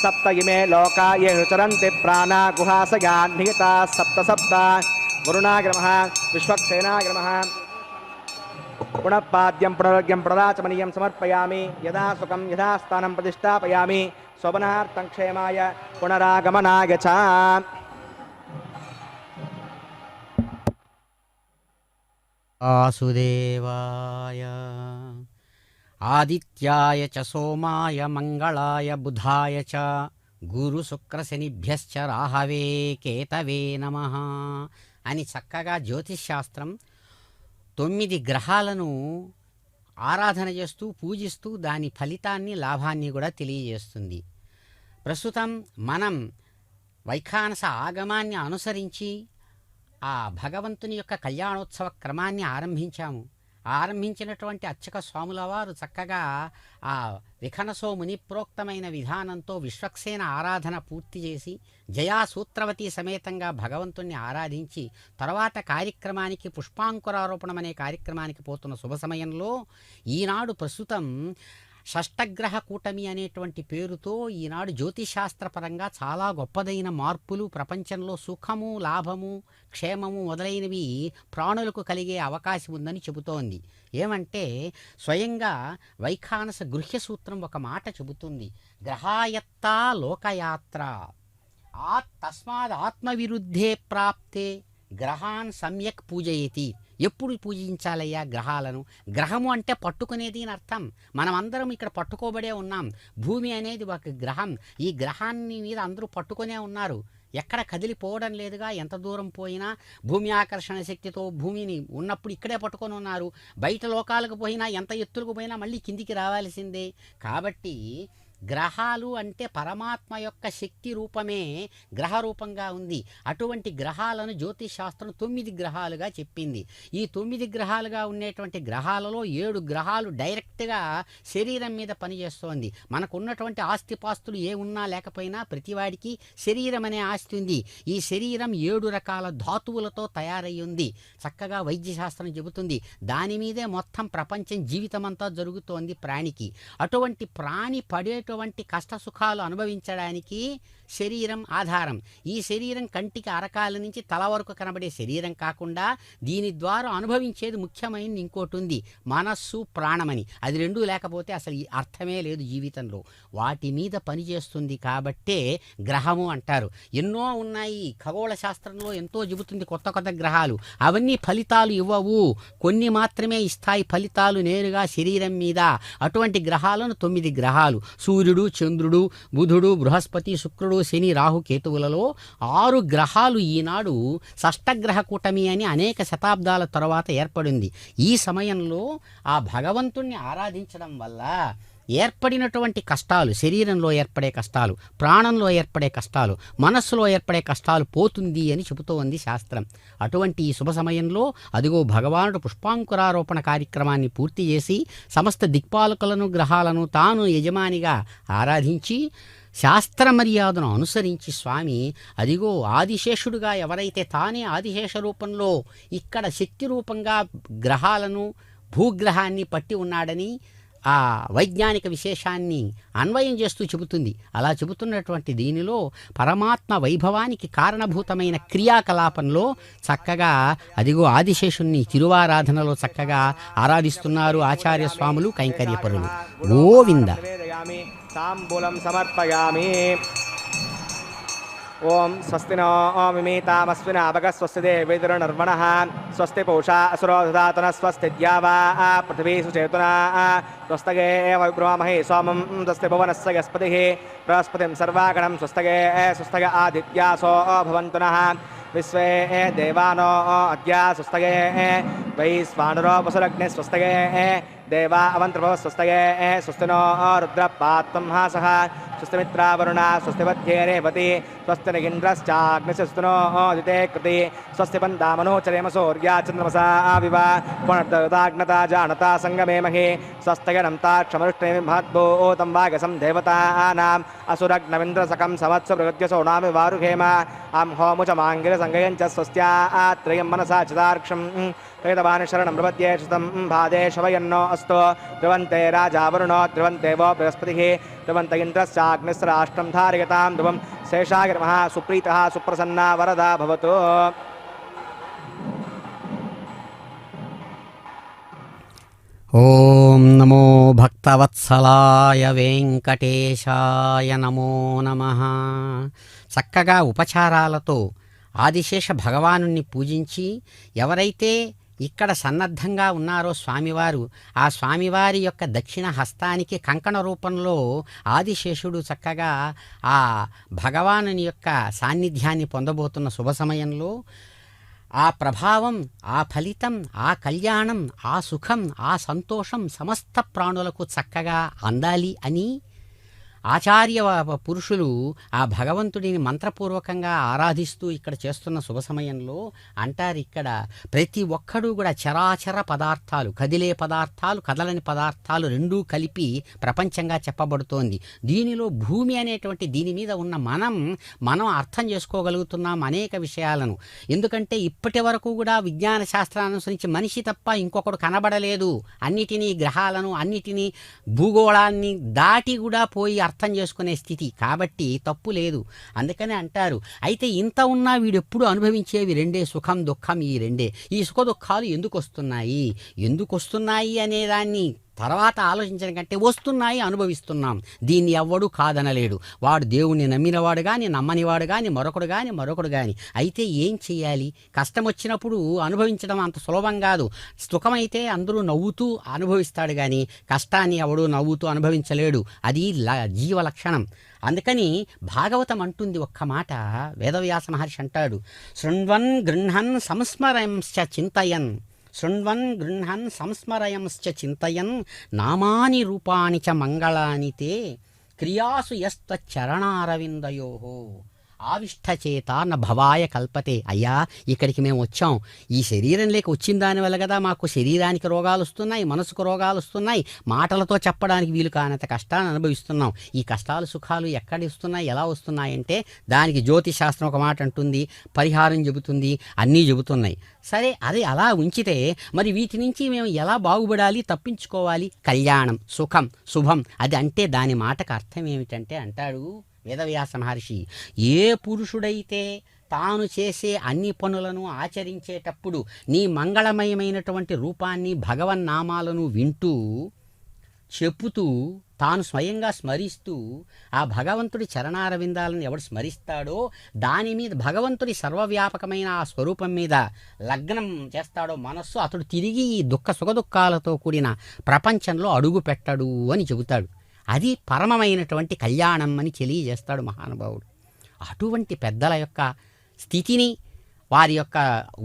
सप्त इमे लोका ये चरन्ति प्राणा गुहासयान् निहिताः सप्त सप्त वरुणाग्रमः विश्वक्सेनाग्रमः पुनःपाद्यं पुनर्घ्यं प्रदाचमनीयं समर्पयामि यदा सुखं यदा स्थानं प्रतिष्ठापयामि शोभनार्थं क्षेमाय पुनरागमनाय च वासुदेवाय आदित्याय च सोमाय मंगलाय बुधाय च गुरुशुक्रशनिभ्यश्च राहवे केतवे नमः అని చక్కగా జ్యోతిష్ శాస్త్రం 9 గ్రహాలను ఆరాధన చేస్తూ పూజిస్తూ దాని ఫలితాన్ని లాభాన్ని కూడా తెలియజేస్తుంది. ప్రస్తుతం మనం వైఖానస ఆగమాన్ని అనుసరించి ఆ భగవంతుని యొక్క కళ్యాణోత్సవ క్రమాన్ని ఆరంభించాము. ఆరంభించినటువంటి అర్చక స్వాముల వారు చక్కగా ఆ విఖనసో ముని ప్రోక్తమైన విధానంతో విశ్వక్సేన ఆరాధన పూర్తి చేసి జయాసూత్రవతి సమేతంగా భగవంతుణ్ణి ఆరాధించి తర్వాత కార్యక్రమానికి పుష్పాంకురారోపణం అనే కార్యక్రమానికి పోతున్న శుభ సమయంలో ఈనాడు ప్రస్తుతం షష్టగ్రహ కూటమి అనేటువంటి పేరుతో ఈనాడు జ్యోతిశాస్త్రపరంగా చాలా గొప్పదైన మార్పులు ప్రపంచంలో సుఖము లాభము క్షేమము మొదలైనవి ప్రాణులకు కలిగే అవకాశం ఉందని చెబుతోంది. ఏమంటే స్వయంగా వైఖానస గృహ్య సూత్రం ఒక మాట చెబుతుంది, గ్రహాయత్తా లోకయాత్ర తస్మాత్ ఆత్మవిరుద్ధే ప్రాప్తే గ్రహాన్ సమ్యక్ పూజయతి. ఎప్పుడు పూజించాలయ్యా గ్రహాలను? గ్రహము అంటే పట్టుకునేది అని అర్థం. మనమందరం ఇక్కడ పట్టుకోబడే ఉన్నాం. భూమి అనేది ఒక గ్రహం. ఈ గ్రహాన్ని మీద అందరూ పట్టుకునే ఉన్నారు. ఎక్కడ కదిలిపోవడం లేదుగా. ఎంత దూరం పోయినా భూమి ఆకర్షణ శక్తితో భూమిని ఉన్నప్పుడు ఇక్కడే పట్టుకొని ఉన్నారు. బయట లోకాలకు పోయినా ఎంత ఎత్తులకు పోయినా మళ్ళీ కిందికి రావాల్సిందే. కాబట్టి గ్రహాలు అంటే పరమాత్మ యొక్క శక్తి రూపమే గ్రహ రూపంగా ఉంది. అటువంటి గ్రహాలను జ్యోతిష్ శాస్త్రం 9 గ్రహాలుగా చెప్పింది. ఈ 9 గ్రహాలుగా ఉండేటువంటి గ్రహాలలో 7 గ్రహాలు డైరెక్ట్గా శరీరం మీద పనిచేస్తోంది. మనకు ఉన్నటువంటి ఆస్తిపాస్తులు ఏ ఉన్నా లేకపోయినా ప్రతివాడికి శరీరం అనే ఆస్తి ఉంది. ఈ శరీరం 7 రకాల ధాతువులతో తయారై ఉంది. చక్కగా వైద్యశాస్త్రం చెబుతుంది. దాని మీదే మొత్తం ప్రపంచం జీవితమంతా జరుగుతోంది ప్రాణికి. అటువంటి ప్రాణి పడేటువంటి కష్ట సుఖాలు అనుభవించడానికి శరీరం ఆధారం. ఈ శరీరం కంటికి అరకాల నుంచి తల వరకు కనబడే శరీరం కాకుండా దీని ద్వారా అనుభవించేది ముఖ్యమైనది ఇంకోటి ఉంది, మనస్సు ప్రాణమని. అది రెండూ లేకపోతే అసలు ఈ అర్థమే లేదు జీవితంలో. వాటి మీద పనిచేస్తుంది కాబట్టే గ్రహము అంటారు. ఎన్నో ఉన్నాయి. ఖగోళ శాస్త్రంలో ఎంతో చెబుతుంది కొత్త కొత్త గ్రహాలు. అవన్నీ ఫలితాలు ఇవ్వవు, కొన్ని మాత్రమే ఇస్తాయి ఫలితాలు నేరుగా శరీరం మీద. అటువంటి గ్రహాలను 9 గ్రహాలు. సూర్యుడు, చంద్రుడు, బుధుడు, బృహస్పతి, శుక్రుడు, శని, రాహు, కేతువులలో 6 గ్రహాలు ఈనాడు షష్టగ్రహ కూటమి అని అనేక శతాబ్దాల తర్వాత ఏర్పడింది. ఈ సమయంలో ఆ భగవంతుణ్ణి ఆరాధించడం వల్ల ఏర్పడినటువంటి కష్టాలు, శరీరంలో ఏర్పడే కష్టాలు, ప్రాణంలో ఏర్పడే కష్టాలు, మనస్సులో ఏర్పడే కష్టాలు పోతుంది అని చెబుతోంది శాస్త్రం. అటువంటి ఈ శుభ సమయంలో అదిగో భగవానుడు పుష్పాంకురారోపణ కార్యక్రమాన్ని పూర్తి చేసి సమస్త దిక్పాలకులను గ్రహాలను తాను యజమానిగా ఆరాధించి శాస్త్ర మర్యాదను అనుసరించి స్వామి అదిగో ఆదిశేషుడుగా ఎవరైతే తానే ఆదిశేష రూపంలో ఇక్కడ శక్తి రూపంగా గ్రహాలను భూగ్రహాన్ని పట్టి ఉన్నాడని ఆ వైజ్ఞానిక విశేషాన్ని అన్వయం చేస్తూ చెబుతుంది. అలా చెబుతున్నటువంటి దీనిలో పరమాత్మ వైభవానికి కారణభూతమైన క్రియాకలాపంలో చక్కగా అదిగో ఆదిశేషుణ్ణి తిరువారాధనలో చక్కగా ఆరాధిస్తున్నారు ఆచార్య స్వాములు, కైంకర్యపరులు. గోవింద. తాంబూలం సమర్పయామి. ఓం స్వస్తి నో మిమీతామస్విన అభగస్వస్తి దేవేంద్రనర్వణః స్వస్తి పూషా అసురో దదాతన స్వస్తి ద్యావా పృథివీసు చేతునా స్వస్తగే వైబ్రహ్మహే సోమం స్వస్తి భువనస్య యస్పతిః బృహస్పతిం సర్వాగణం స్వస్తగే స్వస్తగ ఆదిత్యాసో భవంతు నః విశ్వే దేవానో అద్య స్వస్తగే వైశ్వానరో వసురగ్నే స్వస్తగే देवा अवन्त्रभव स्वस्तये स्वस्तिनो रुद्रपात्वं हासः स्वस्तिमित्रावरुणा स्वस्तिपत्ये रेवति स्वस्तिनिगिन्द्रश्चाग्निशस्तुनो दिते कृति स्वस्ति पन्दामनोचरेमसूर्या चन्द्रमसा विवा पुनर्दग्नता जानता सङ्गमेमहि स्वस्तयनन्ता क्षमरुष्णेमि महद्भूतं वागसं देवतानाम् असुरग्नविन्द्रसकं समत्सु प्रगत्यसो नामि वारुहेम अं होमुचमाङ्गिरसङ्गयं च स्वस्त्यात्रयं मनसा चितार्क्षं वेदवान् शरणं प्रपद्ये श्रुतं भादे शवयन्नो अस्तु ध्रुवन्ते राजावरुणो ध्रुवन्ते वो बृहस्पतिः ध्रुवन्त इन्द्रश्चाग्निस्राष्ट्रं धारयतां ध्रुवं शेषागिर्मः सुप्रीतः सुप्रसन्ना वरदा भवतु। ఓం నమో భక్తవత్సలాయ వెంకటేశాయ నమో నమః. చక్కగా ఉపచారాలతో ఆదిశేష భగవానుణ్ణి పూజించి ఎవరైతే ఇక్కడ సన్నద్ధంగా ఉన్నారో స్వామివారు, ఆ స్వామివారి యొక్క దక్షిణ హస్తానికి కంకణ రూపంలో ఆదిశేషుడు చక్కగా ఆ భగవానుని యొక్క సాన్నిధ్యాన్ని పొందబోతున్న శుభ సమయంలో ఆ ప్రభావం, ఆ ఫలితం, ఆ కళ్యాణం, ఆ సుఖం, ఆ సంతోషం సమస్త ప్రాణులకు చక్కగా అందాలి అని ఆచార్య పురుషులు ఆ భగవంతుడిని మంత్రపూర్వకంగా ఆరాధిస్తూ ఇక్కడ చేస్తున్న శుభ సమయంలో అంటారు, ఇక్కడ ప్రతి ఒక్కడూ కూడా చరాచర పదార్థాలు, కదిలే పదార్థాలు, కదలని పదార్థాలు రెండూ కలిపి ప్రపంచంగా చెప్పబడుతోంది. దీనిలో భూమి అనేటువంటి దీని మీద ఉన్న మనం అర్థం చేసుకోగలుగుతున్నాం అనేక విషయాలను. ఎందుకంటే ఇప్పటి వరకు కూడా విజ్ఞాన శాస్త్రాన్ని అనుసరించి మనిషి తప్ప ఇంకొకడు కనబడలేదు. అన్నిటినీ గ్రహాలను, అన్నిటినీ భూగోళాన్ని దాటి కూడా పోయి అర్థం చేసుకునే స్థితి. కాబట్టి తప్పు లేదు. అందుకనే అంటారు, అయితే ఇంత ఉన్నా వీడు ఎప్పుడు అనుభవించేవి రెండే, సుఖం దుఃఖం, ఈ రెండే. ఈ సుఖ దుఃఖాలు ఎందుకు వస్తున్నాయి అనేదాన్ని తర్వాత ఆలోచించడం కంటే వస్తున్నాయి, అనుభవిస్తున్నాం. దీన్ని ఎవ్వడూ కాదనలేడు. వాడు దేవుణ్ణి నమ్మినవాడు కానీ, నమ్మనివాడు కానీ, మరొకడు కానీ. అయితే ఏం చేయాలి? కష్టం వచ్చినప్పుడు అనుభవించడం అంత సులభం కాదు. సుఖమైతే అందరూ నవ్వుతూ అనుభవిస్తాడు కానీ కష్టాన్ని ఎవడూ నవ్వుతూ అనుభవించలేడు. అది జీవ లక్షణం. అందుకని భాగవతం అంటుంది ఒక్క మాట, వేదవ్యాస మహర్షి అంటాడు, శృణ్వన్ గృహన్ సంస్మరంశ్చ చింతయన్, శృణ్వన్ గృహన్ సంస్మరయంశ్చ చింతయన్ నామాని రూపాని చ మంగళాని తే క్రియాసు యస్తచరణారవిందయోః ఆవిష్టచేత న భవాయ కల్పతే. అయ్యా, ఇక్కడికి మేము వచ్చాం, ఈ శరీరం లేక వచ్చిన దానివల్ల కదా మాకు శరీరానికి రోగాలు వస్తున్నాయి, మనసుకు రోగాలు వస్తున్నాయి, మాటలతో చెప్పడానికి వీలు కానంత కష్టాన్ని అనుభవిస్తున్నాం. ఈ కష్టాలు సుఖాలు ఎక్కడ వస్తున్నాయి, ఎలా వస్తున్నాయంటే దానికి జ్యోతిశాస్త్రం ఒక మాట అంటుంది, పరిహారం చెబుతుంది, అన్నీ చెబుతున్నాయి. సరే, అది అలా ఉంచితే మరి వీటి నుంచి మేము ఎలా బాగుపడాలి, తప్పించుకోవాలి? కళ్యాణం, సుఖం, శుభం, అది అంటే దాని మాటకు అర్థం ఏమిటంటే అంటాడు వేదవ్యాస మహర్షి, ఏ పురుషుడైతే తాను చేసే అన్ని పనులను ఆచరించేటప్పుడు నీ మంగళమయమైనటువంటి రూపాన్ని, భగవన్నామాలను వింటూ చెప్పుతూ తాను స్వయంగా స్మరిస్తూ ఆ భగవంతుడి చరణారవిందాలను ఎవడు స్మరిస్తాడో దాని మీద భగవంతుడి సర్వవ్యాపకమైన ఆ స్వరూపం మీద లగ్నం చేస్తాడో మనస్సు, అతడు తిరిగి ఈ సుఖదుఖాలతో కూడిన ప్రపంచంలో అడుగు పెట్టడు అని చెబుతాడు. అది పరమమైనటువంటి కళ్యాణం అని తెలియజేస్తాడు మహానుభావుడు. అటువంటి పెద్దల యొక్క స్థితిని, వారి యొక్క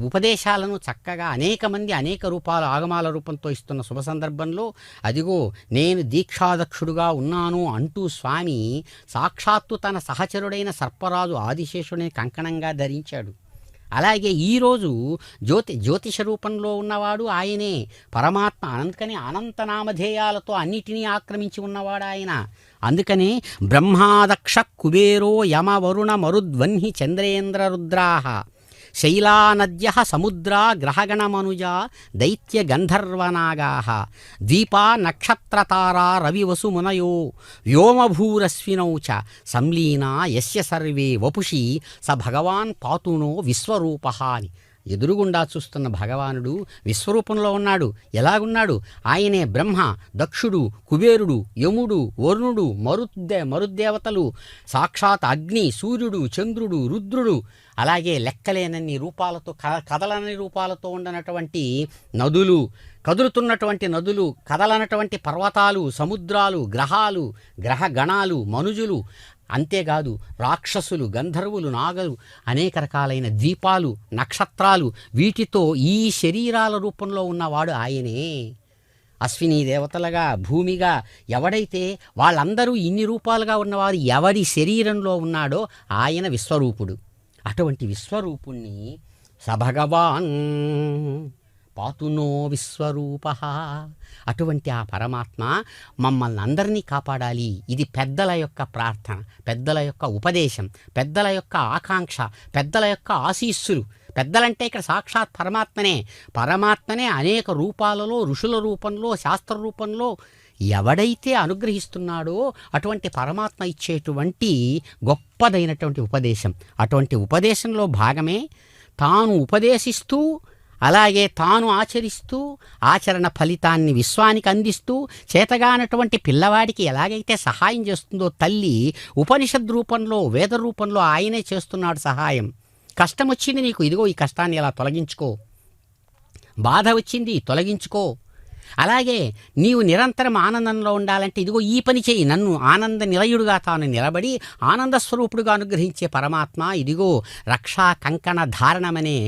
ఉపదేశాలను చక్కగా అనేక మంది అనేక రూపాలు, ఆగమాల రూపంతో ఇస్తున్న శుభ సందర్భంలో అదిగో నేను దీక్షాదక్షుడుగా ఉన్నాను అంటూ స్వామి సాక్షాత్తు తన సహచరుడైన సర్పరాజు ఆదిశేషుడిని కంకణంగా ధరించాడు. అలాగే ఈరోజు జ్యోతిష రూపంలో ఉన్నవాడు ఆయనే పరమాత్మ. అందుకని అనంతనామధేయాలతో అన్నిటినీ ఆక్రమించి ఉన్నవాడు ఆయన. అందుకనే బ్రహ్మాదక్ష కుబేరో యమ వరుణ మరుద్వన్హి చంద్రేంద్ర రుద్రాహ శైలానద్య సముద్రా గ్రహగణమనుజా దైత్య గంధర్వనాగా ద్వీపా నక్షత్రతారా రవివసుమునయో వ్యోమభూరశ్వినౌ చ సంలీనా యస్య సర్వే వపుషి స భగవాన్ పాతునో విశ్వరూపః అని. ఎదురుగుండా చూస్తున్న భగవానుడు విశ్వరూపంలో ఉన్నాడు. ఎలాగున్నాడు? ఆయనే బ్రహ్మ, దక్షుడు, కుబేరుడు, యముడు, వరుణుడు, మరుద్దేవతలు, సాక్షాత్ అగ్ని, సూర్యుడు, చంద్రుడు, రుద్రుడు, అలాగే లెక్కలేనన్ని రూపాలతో, కదలని రూపాలతో ఉండనటువంటి నదులు, కదులుతున్నటువంటి నదులు, కదలనటువంటి పర్వతాలు, సముద్రాలు, గ్రహాలు, గ్రహగణాలు, మనుజులు, అంతేకాదు రాక్షసులు, గంధర్వులు, నాగలు, అనేక రకాలైన ద్వీపాలు, నక్షత్రాలు, వీటితో ఈ శరీరాల రూపంలో ఉన్నవాడు ఆయనే. అశ్విని దేవతలుగా, భూమిగా ఎవడైతే వాళ్ళందరూ ఇన్ని రూపాలుగా ఉన్నవారు ఎవడి శరీరంలో ఉన్నాడో ఆయన విశ్వరూపుడు. అటువంటి విశ్వరూపుణ్ణి సభగవాన్ పాతునో విశ్వరూప, అటువంటి ఆ పరమాత్మ మమ్మల్ని అందరినీ కాపాడాలి. ఇది పెద్దల యొక్క ప్రార్థన, పెద్దల యొక్క ఉపదేశం, పెద్దల యొక్క ఆకాంక్ష, పెద్దల యొక్క ఆశీస్సులు. పెద్దలంటే ఇక్కడ సాక్షాత్ పరమాత్మనే అనేక రూపాలలో, ఋషుల రూపంలో, శాస్త్ర రూపంలో ఎవడైతే అనుగ్రహిస్తున్నాడో అటువంటి పరమాత్మ ఇచ్చేటువంటి గొప్పదైనటువంటి ఉపదేశం. అటువంటి ఉపదేశంలో భాగమే తాను ఉపదేశిస్తూ అలాగే తాను ఆచరిస్తూ ఆచరణ ఫలితాన్ని విశ్వానికి అందిస్తూ చేతగానటువంటి పిల్లవాడికి ఎలాగైతే సహాయం చేస్తుందో తల్లి ఉపనిషద్ రూపంలో, వేద రూపంలో ఆయనే చేస్తున్నాడు సహాయం. కష్టం వచ్చింది నీకు, ఇదిగో ఈ కష్టాన్ని ఎలా తొలగించుకో, బాధ వచ్చింది తొలగించుకో, అలాగే నీవు నిరంతరం ఆనందంలో ఉండాలంటే ఇదిగో ఈ పని చేయి, నన్ను ఆనంద నిలయుడుగా తాను నిలబడి ఆనంద స్వరూపుడుగా అనుగ్రహించే పరమాత్మ ఇదిగో రక్షా కంకణ ధారణమనే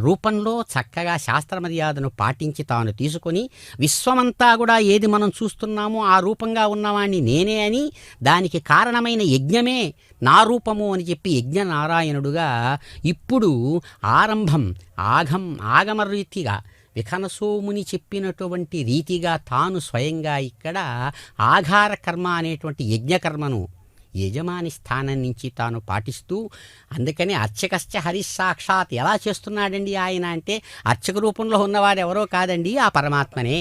రూపంలో చక్కగా శాస్త్ర మర్యాదను పాటించి తాను తీసుకొని విశ్వమంతా కూడా ఏది మనం చూస్తున్నామో ఆ రూపంగా ఉన్నవాణ్ణి నేనే అని, దానికి కారణమైన యజ్ఞమే నా రూపము అని చెప్పి యజ్ఞనారాయణుడుగా ఇప్పుడు ఆగమ రీతిగా విఖనసోముని చెప్పినటువంటి రీతిగా తాను స్వయంగా ఇక్కడ ఆఘార కర్మ అనేటువంటి యజ్ఞకర్మను యజమాని స్థానం నుంచి తాను పాటిస్తూ, అందుకని అర్చకశ్చ హరిస్సాక్షాత్ ఎలా చేస్తున్నాడండి ఆయన అంటే అర్చక రూపంలో ఉన్నవాడు ఎవరో కాదండి, ఆ పరమాత్మనే,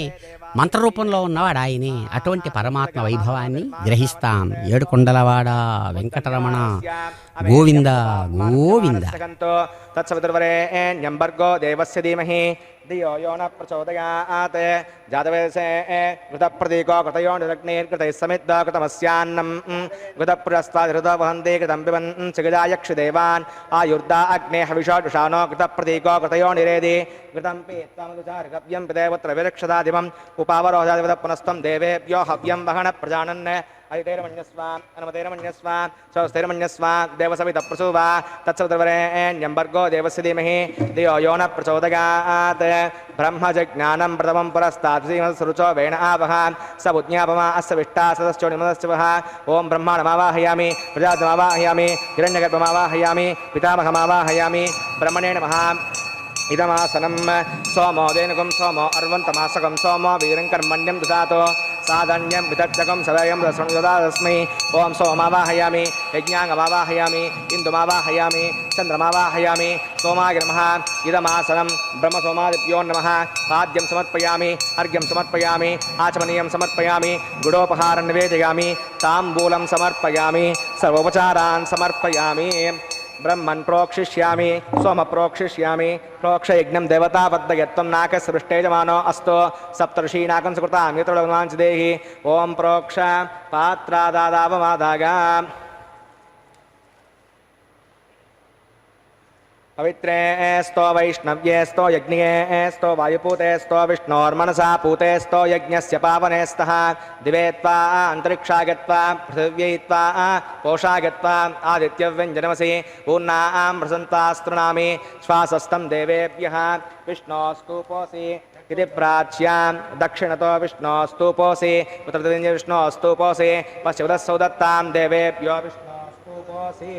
మంత్రరూపంలో ఉన్నవాడు ఆయనే. అటువంటి పరమాత్మ వైభవాన్ని గ్రహిస్తాం. ఏడుకొండలవాడ వెంకటరమణ గోవింద గోవింద. తత్సవితుర్వరేణ్యంబర్గో దేవస్య ధీమహి ధియో యో న ప్రచోదయాత్ జాతవేదసే కృతప్రతీకో కృతయో నిరగ్నిర్కృతైः సమిద్ధో కృతమస్యాన్నం కృతపురస్తాదిహృతో వహంతి కృతం పిబన్ చిగజాయక్షి దేవాన్ ఆయుర్దా అగ్నే హవిషోషానో కృతప్రతీకో కృతయో నిరేది కృతం పీత్వామదుచారికవ్యం పిదేవత్ర విరక్షదాదిమం ఉపావరోధాదివద పునస్తం దేవేభ్యో హవ్యం వహన ప్రజానన్ అదితైరమన్యస్వ అనుమతైరమన్యస్వ స్వస్థైరమన్యస్వ దేవసవిత ప్రసూవ తత్సవితుర్వరేణ్యంబర్గో దేవస్య ధీమహి ధియో యో న ప్రచోదయాత్ బ్రహ్మజజ్ఞానం ప్రథమం పురస్తాత్ శ్రీమత్సృచో వేణ ఆవహ స ఉజ్ఞాపమా అస్య విష్టా సదశ్చో నిమదశ్చవః ఓం బ్రహ్మాణమావాహయామి ప్రజాతమావాహయామి హిరణ్యగర్భమావాహయామి పితామహమావాహయామి బ్రహ్మణే నమః. ఇదమాసనం సోమో దేనుకం సోమో అర్వంతమాసకం సోమో వీరం కర్మణ్యం దదాతో సాధన్యం విదగ్ధకం సదయం దస్మై. ఓం సోమావాహయామి యజ్ఞాంగమావాహయామి ఇందుమావాహయామి చంద్రమావాహయామి సోమాయ నమః. ఇదమాసనం బ్రహ్మసోమాదిభ్యో నమః. పాద్యం సమర్పయామి, అర్ఘ్యం సమర్పయామి, ఆచమనీయం సమర్పయామి, గుడోపహారం నివేదయామి, తాంబూలం సమర్పయామి, సర్వోపచారాన్ సమర్పయామి. బ్రహ్మన్ ప్రోక్షిష్యామి, సోమ ప్రోక్షిష్యామి, ప్రోక్షయజ్ఞం దేవతాబద్ధయత్వం నాక సృష్టేజమానో అస్తో సప్తర్షీనాకం సుకృతామిత్రులగుణాంచి దేహి. ఓం ప్రోక్ష పాత్రాదాదావమాదాగా పవిత్రేస్తో వైష్ణవ్యేస్తో యజ్ఞేస్తో వాయుపూతేస్తో విష్ణోర్మనసా పూతేస్తో యజ్ఞస్య పావనేస్తః దివే త్వా అంతరిక్షాగత్వా పృథివ్యైత్వా కోశాగత్వా ఆదిత్యవ్యంజనమసి పూర్ణాం ప్రసంతాస్తృణామి శ్వాసస్థం దేవేభ్యః విష్ణోస్తూపోసి ఇది ప్రాచ్యాం దక్షిణతో విష్ణోస్తూపోసి ఉత్తరదింజ విష్ణోస్తూపోసి పశ్చిమదస్సౌదత్తాం దేవేభ్యో విష్ణోస్తూపోసి.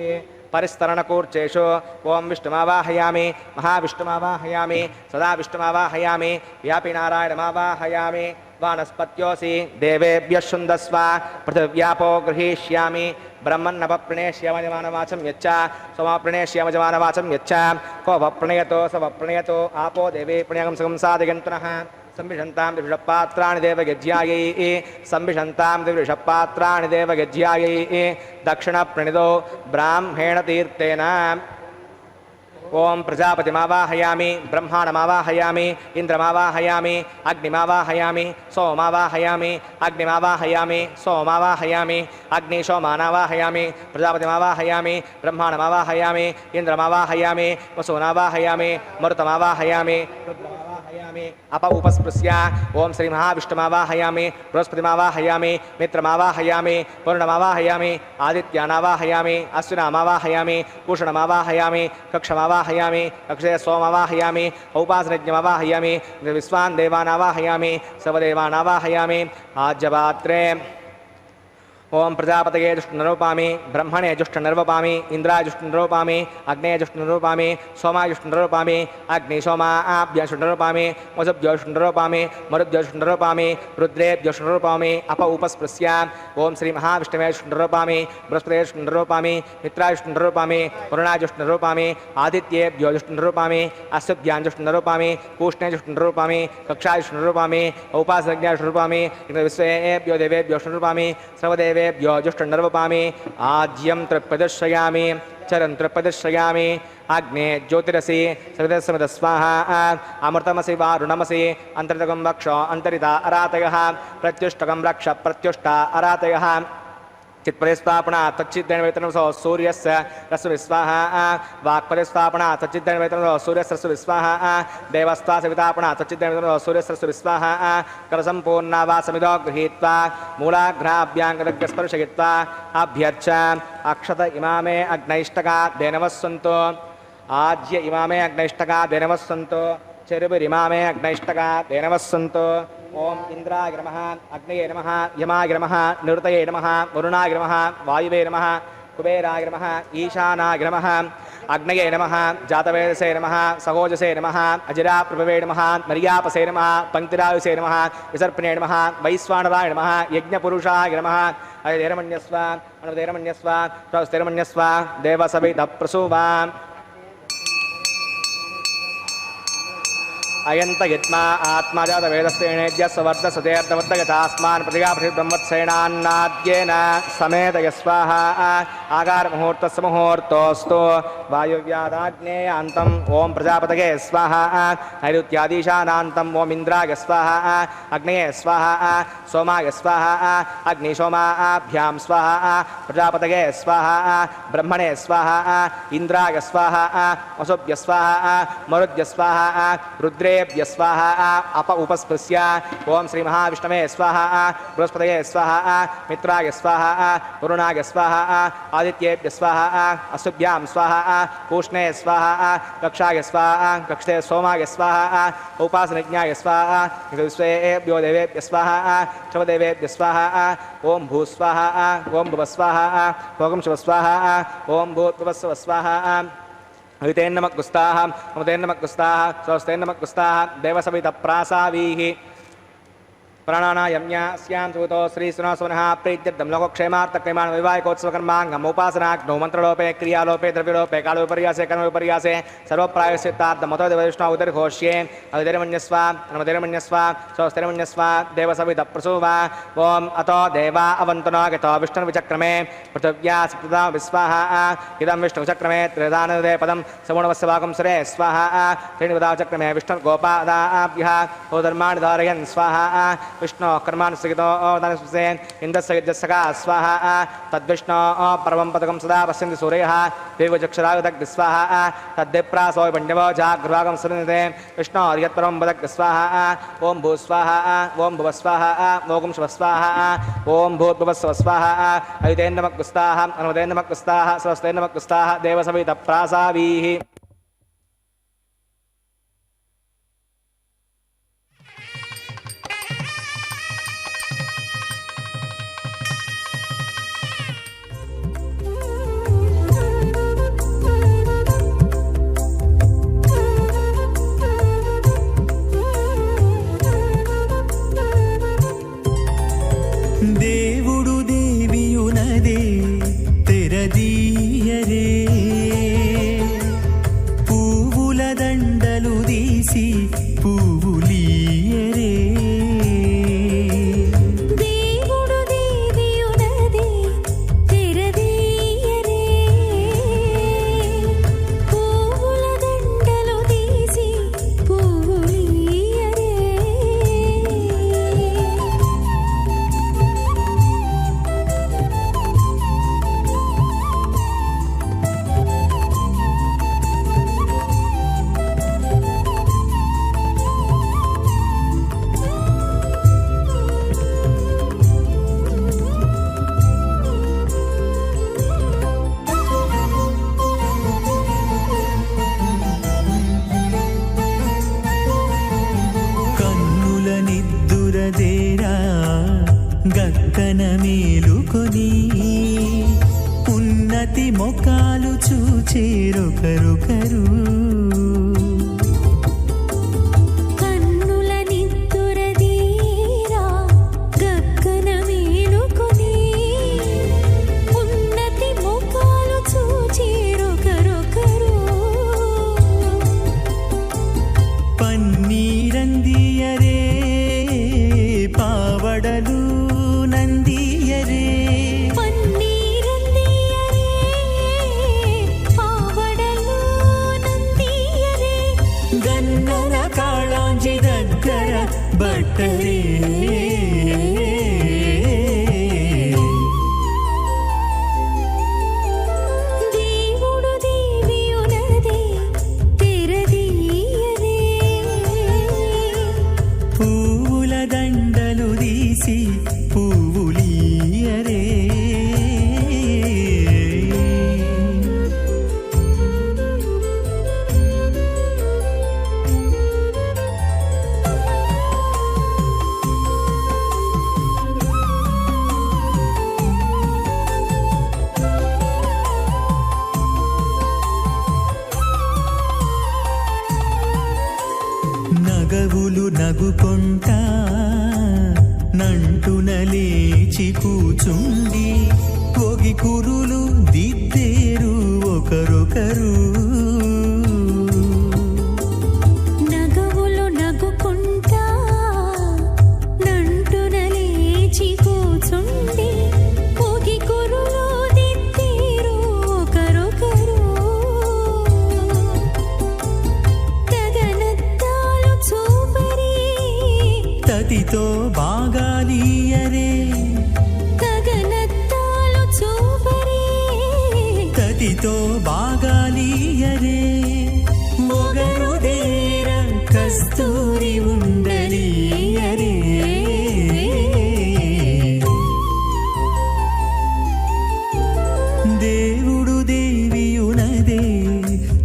పరిస్తరణకూర్చేషు ఓం విష్ణుమావాహయామి, మహావిష్ణుమావాహయామి, సదా విష్ణుమావాహయామి, వ్యాపినారాయణమావాహయామి. వానస్పత్యోసి దేవేభ్యః శుందస్వ పృథివ్యాపో గృహీష్యామి. బ్రహ్మన్నపప్రణేష్యమజమానవాచం యచ్చ సోమప్రణేష్యమజమానవాచం యచ్చ కోపప్రణయతో సవప్రణయతో ఆపో దేవే ప్రణయగం సంసాదయంతునః. సంభిషంతాం దివృషపాత్రాణి దేవగజ్యాయై, సంభిషంతాం దివృషపాత్రాణి దేవగజ్యాయై. దక్షిణ ప్రణిదో బ్రాహ్మేణ తీర్థేన. ఓం ప్రజాపతిమావాహయామి, బ్రహ్మాణమావాహయామి, ఇంద్రమావాహయామి, అగ్నిమావాహయామి, సోమావాహయామి, అగ్నిమావాహయామి, సోమావాహయామి, అగ్ని సోమానావాహయామి, ప్రజాపతిమావాహయామి, బ్రహ్మాణమావాహయామి, ఇంద్రమావాహయామి, వసూనావాహయామి, మరుతమావాహయామి, రుద్రమావాహయామి, आवाहयामि अप उपस्पृश्य ओम श्री महाविष्णुमावाहयामि बृहस्पतिमावाहयामि मित्रमावाहयामि पूर्णमावाहयामि आदित्यानावाहयामि अश्विनामावाहयामि पूषणमावाहयामि कक्षमावाहयामि कक्षे सोमवाहयामि औपासनज्ञमावाहयामि विश्वान् देवानावाहयामि सर्वदेवानावाहयामि आज्यपात्रे ओम प्रजापतये जुष्टनरूपामि ब्रह्मणे जुष्टनरूपामि इंद्राय जुष्टनरूपामि अग्नेय जुष्टनरूपामि सोमाय जुष्टनरूपामि अग्नि सोमाभ्य जुष्टनरूपामि वसुभ्यो जुष्टनरूपामि मरुभ्यो जुष्टनरूपामि रुद्रेभ्यो जुष्टनरूपामि अप उपस्पृश्य ओम श्री महाविष्णवे जुष्टनरूपामि बृहस्पतये जुष्टनरूपामि मित्राय जुष्टनरूपामि वरुणाय जुष्टनरूपामि आदित्येभ्यो जुष्टनरूपामि अश्वभ्यां जुष्टनरूपामि पूष्णे जुष्टनरूपामि कक्षाय जुष्टनरूपामि औपासनज्ञाय जुष्टनरूपामि विश्वेभ्यो देवेभ्यो जुष्टनरूपामि सर्वदेव जुष्टनरूपामि आज्यं तृप्रदर्शयामि चरं तृप्रदर्शयामि अग्ने ज्योतिरसि सवितस्समित स्वाहा अमृतमसि वारुणमसि अन्तर्गं रक्ष अन्तरिता अरातयः प्रत्युष्टकं रक्ष प्रत्युष्टा अरातयः चित्परिस्वापणा तच्चिद्देन वेतनसो सूर्यस्य रश्मिस्वाहा वाक्परिस्वापणा तच्चिद्देन वेतनसो सूर्यस्य रश्मिस्वाहा देवस्त्वा सवितापणा तच्चिद्देन वेतनसो सूर्यस्य रश्मिस्वाहा करसम्पूर्णा वा समिदो गृहीत्वा मूलाघ्राभ्याङ्गदग्स्पर्शयित्वा अभ्यर्च अक्षत इमामे अग्नैष्टका देनवस्सन्तो आज्य इमामे अग्नैष्टका देनवस्सन्तो चरुभिरिमामे अग्नैष्टका देनवस्सन्तो ओम इंद्राय नमः अग्नये नमः यमाय नमः निरुतये नमः वरुणाय नमः वायुवे नमः कुबेराय नमः ईशानाय नमः अग्नये नमः जातवेदसे नमः सहोजसे नमः अजिराप्रभवे नमः मर्यापसे नमः पंक्तिरायुसे नमः विसर्पणे नमः वैश्वानराय नमः यज्ञपुरुषाय नमः अयदेरमण्यस्व अनुदेरमण्यस्व प्रस्तेरमण्यस्व देवसवितप्रसूवा अयंत यज्ञा आत्माजात वेदस्तेनेज्य सवर्ध सुतेर्दवर्धगतास्मान् प्रतिगापृब्रह्मत्सेनान्नाद्येन समेतय स्वाहा आकार मुहूर्तस्य मुहूर्तोऽस्तु वायुव्यादाग्नेयान्तम् ओम प्रजापतये स्वाहा नैऋत्यादीशानान्तम् ओम इन्द्राय स्वाहा अग्नये स्वाहा सोमाय स्वाहा अग्निशोमाभ्यां स्वाहा प्रजापतये स्वाहा ब्रह्मणे स्वाहा इंद्राय स्वाहा वसुभ्य स्वाहा मरुद्य स्वाहा रुद्रे स्वाहा अप उपस्पृश्य ओम श्री महाविष्णवे स्वाहा बृहस्पतये स्वाहा मित्राय स्वाहा वरुणाय स्वाहा आदित्येभ्य स्वाहा अश्वभ्यां स्वाहा पूष्णे स्वाहा कक्षाय स्वाहा कक्षे सोमाय स्वाहा उपासनज्ञाय स्वाहा विश्वेभ्यो देवेभ्य स्वाहा शवदेवेभ्य स्वाहा ओम भूस्वाहा ओम भुवस्वाहा ओम शिवस्वाहा ओम भूर्भुवस्सुवः स्वाहा अवितेन्नमग्गुस्ताः अमुतेन्नमग्गुस्ताः स्वस्तेन्नमग्गुस्ताः देवसवितप्रासावीः प्राणानायम्यास्यां सुतो श्रीसुनासुनः प्रीत्यर्थं लोकक्षेमार्थक्रियमाण वैवाहिकोत्सवकर्माङ्गम् उपासनाग्नौ मन्त्रलोपे क्रियालोपे द्रव्यलोपे कालोपरियासे कर्मविपर्यासे सर्वप्रायश्चित्तार्थमतो उदर्घोष्ये अविधिर्मन्यस्व अनुमतिर्मन्यस्व स्वस्तिर्मन्यस्व देवसवितप्रसूवा ओम अतो देवा अवन्तनो गतो विष्णुर्विचक्रमे पृथिव्या सप्तदा विस्वाहा इदं विष्णुचक्रमे त्रिदानदे पदं सगुणवस्य वाकं सुरे स्वाहा त्रीणिपदाचक्रमे विष्णुर्गोपादाभ्यः ओधर्माणि धारयन् स्वाहा विष्णु कर्मानुसगितो दानस्सेन इंद्रस्य यज्ञसका स्वाहा तद्विष्णु परमं पदकं सदा पश्यन्ति सूर्यः देवचक्षुरागदग् स्वाहा तद्दिप्रासो पण्डवो जाग्रवागं सुनते विष्णु यत्परमं पदग् स्वाहा ओम भूस्वाहा ओम भुवस्वाहा ओम शिवस्वाहा ओम भूर्भुवस्सुवः स्वाहा अयुतेन्नमग्गुस्ताः अनुमतेन्नमग्गुस्ताः स्वस्तेन्नमग्गुस्ताः देवसवितप्रासावीः దేవుడు దేవియునదే తెరదీయరే పువ్వుల దండలు తీసి పువ్వులీయరే దేవుడు దేవియునదే తెరదీయరే పువ్వుల దండలు తీసి పువ్వులీయరే గగ్గన మేలుకొని ఉన్నతి మొక్కాలు చూచేరొకరొకరు కన్నుల నిత్తురదీరా గగ్గన మేలుకొని ఉన్నతి ముఖాలు చూచేరొకరొకరు పన్నీరందియరే పావడలు నందియరే పన్నీరందియరే పావడలు నందియరే గన్నర కాళాంజి దగ్గర బట్టరే దేవుడు దేవియునదే తెరదీయరే పూల దండలు తీసి పువ్వులీయరే నగవులు నగుకొంటా నంటున లేచి కూచుండి ఒగి కురులు దిద్దేరు ఒకరొకరు నగవులు నగుకుంటా నంటున లేచి కూచుండి పోగి కురులు దిద్దేరు ఒకరొకరు తగనత్తాలు చూపరి తతితో బాగాలియరే తగనత్తాలు చూపరి తతితో బాగాలియరే మొగరు దేర కస్తూరి ఉండలియరే దేవుడు దేవియునదే